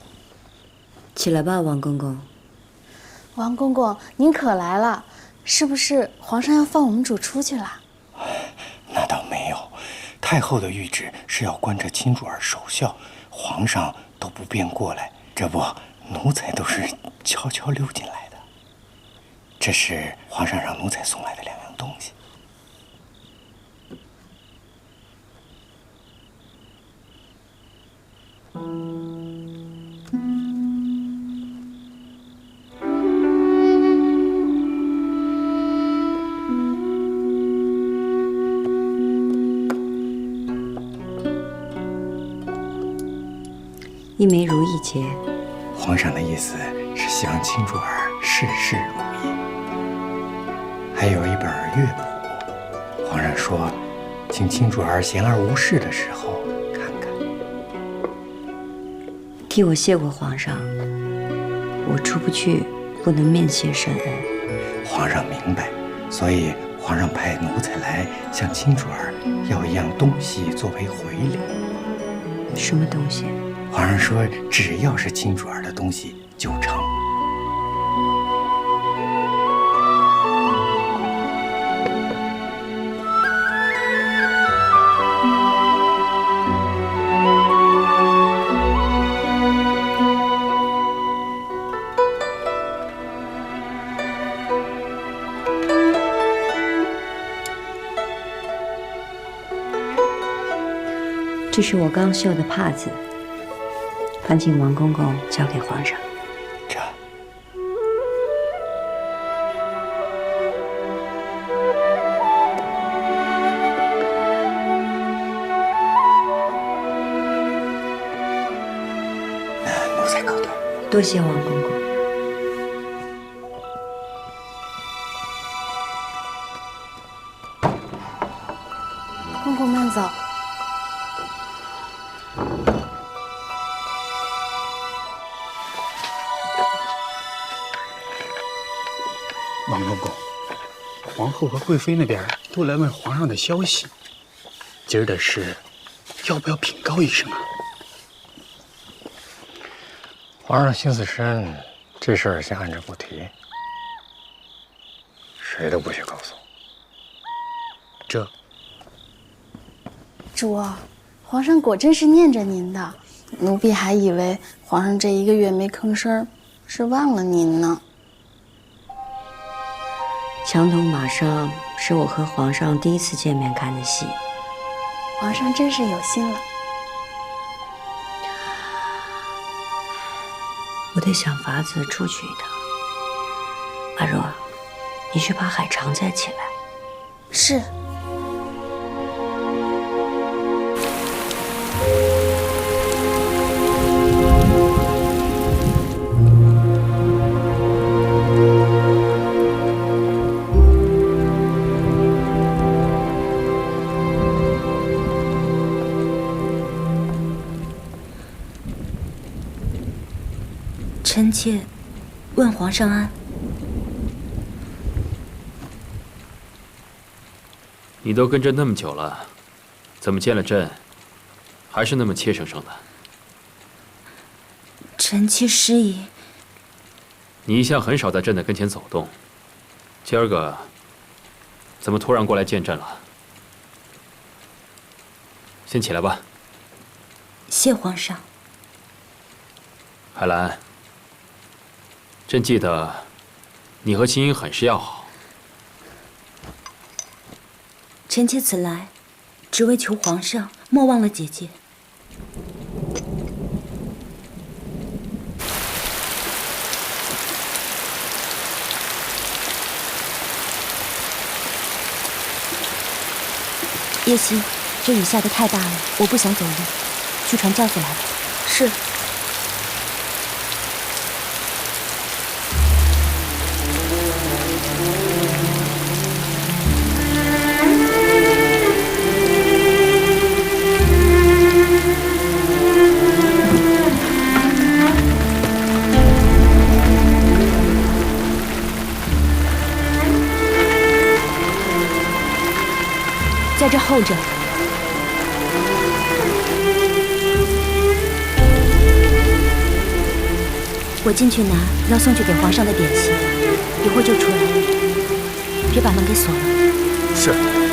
起来吧，王公公。王公公，您可来了，是不是皇上要放我们主出去了？那倒没有，太后的谕旨是要关着亲主儿守孝，皇上都不便过来。这不，奴才都是悄悄溜进来的。这是皇上让奴才送来的2样东西。一枚如意结。皇上的意思是希望亲主儿事事如意。还有一本乐谱，皇上说，请亲主儿闲而无事的时候看看。替我谢过皇上，我出不去，不能面谢圣恩。皇上明白，所以皇上派奴才来向亲主儿要一样东西作为回礼。什么东西？皇上说，只要是亲主儿的东西就成。这是我刚绣的帕子，烦请王公公交给皇上。这。奴才告退。多谢王公公。公公慢走。王公公，皇后和贵妃那边都来问皇上的消息。今儿的事，要不要禀告一声啊？皇上心思深，这事儿先按着不提，谁都不许告诉我。这。主，皇上果真是念着您的，奴婢还以为皇上这1个月没吭声，是忘了您呢。墙头马上是我和皇上第1次见面看的戏，皇上真是有心了。我得想法子出去一趟。阿若，你去把海棠摘起来。是。臣妾问皇上安。你都跟朕那么久了，怎么见了朕还是那么怯生生的。臣妾失仪。你一向很少在朕的跟前走动，今儿个怎么突然过来见朕了？先起来吧。谢皇上。海兰，朕记得你和青音很是要好。臣妾此来，只为求皇上莫忘了姐姐。叶曦，这雨下得太大了，我不想走路，去传轿子来吧。是。在这候着。我进去拿要送去给皇上的点心，一会儿就出来，别把门给锁了。是。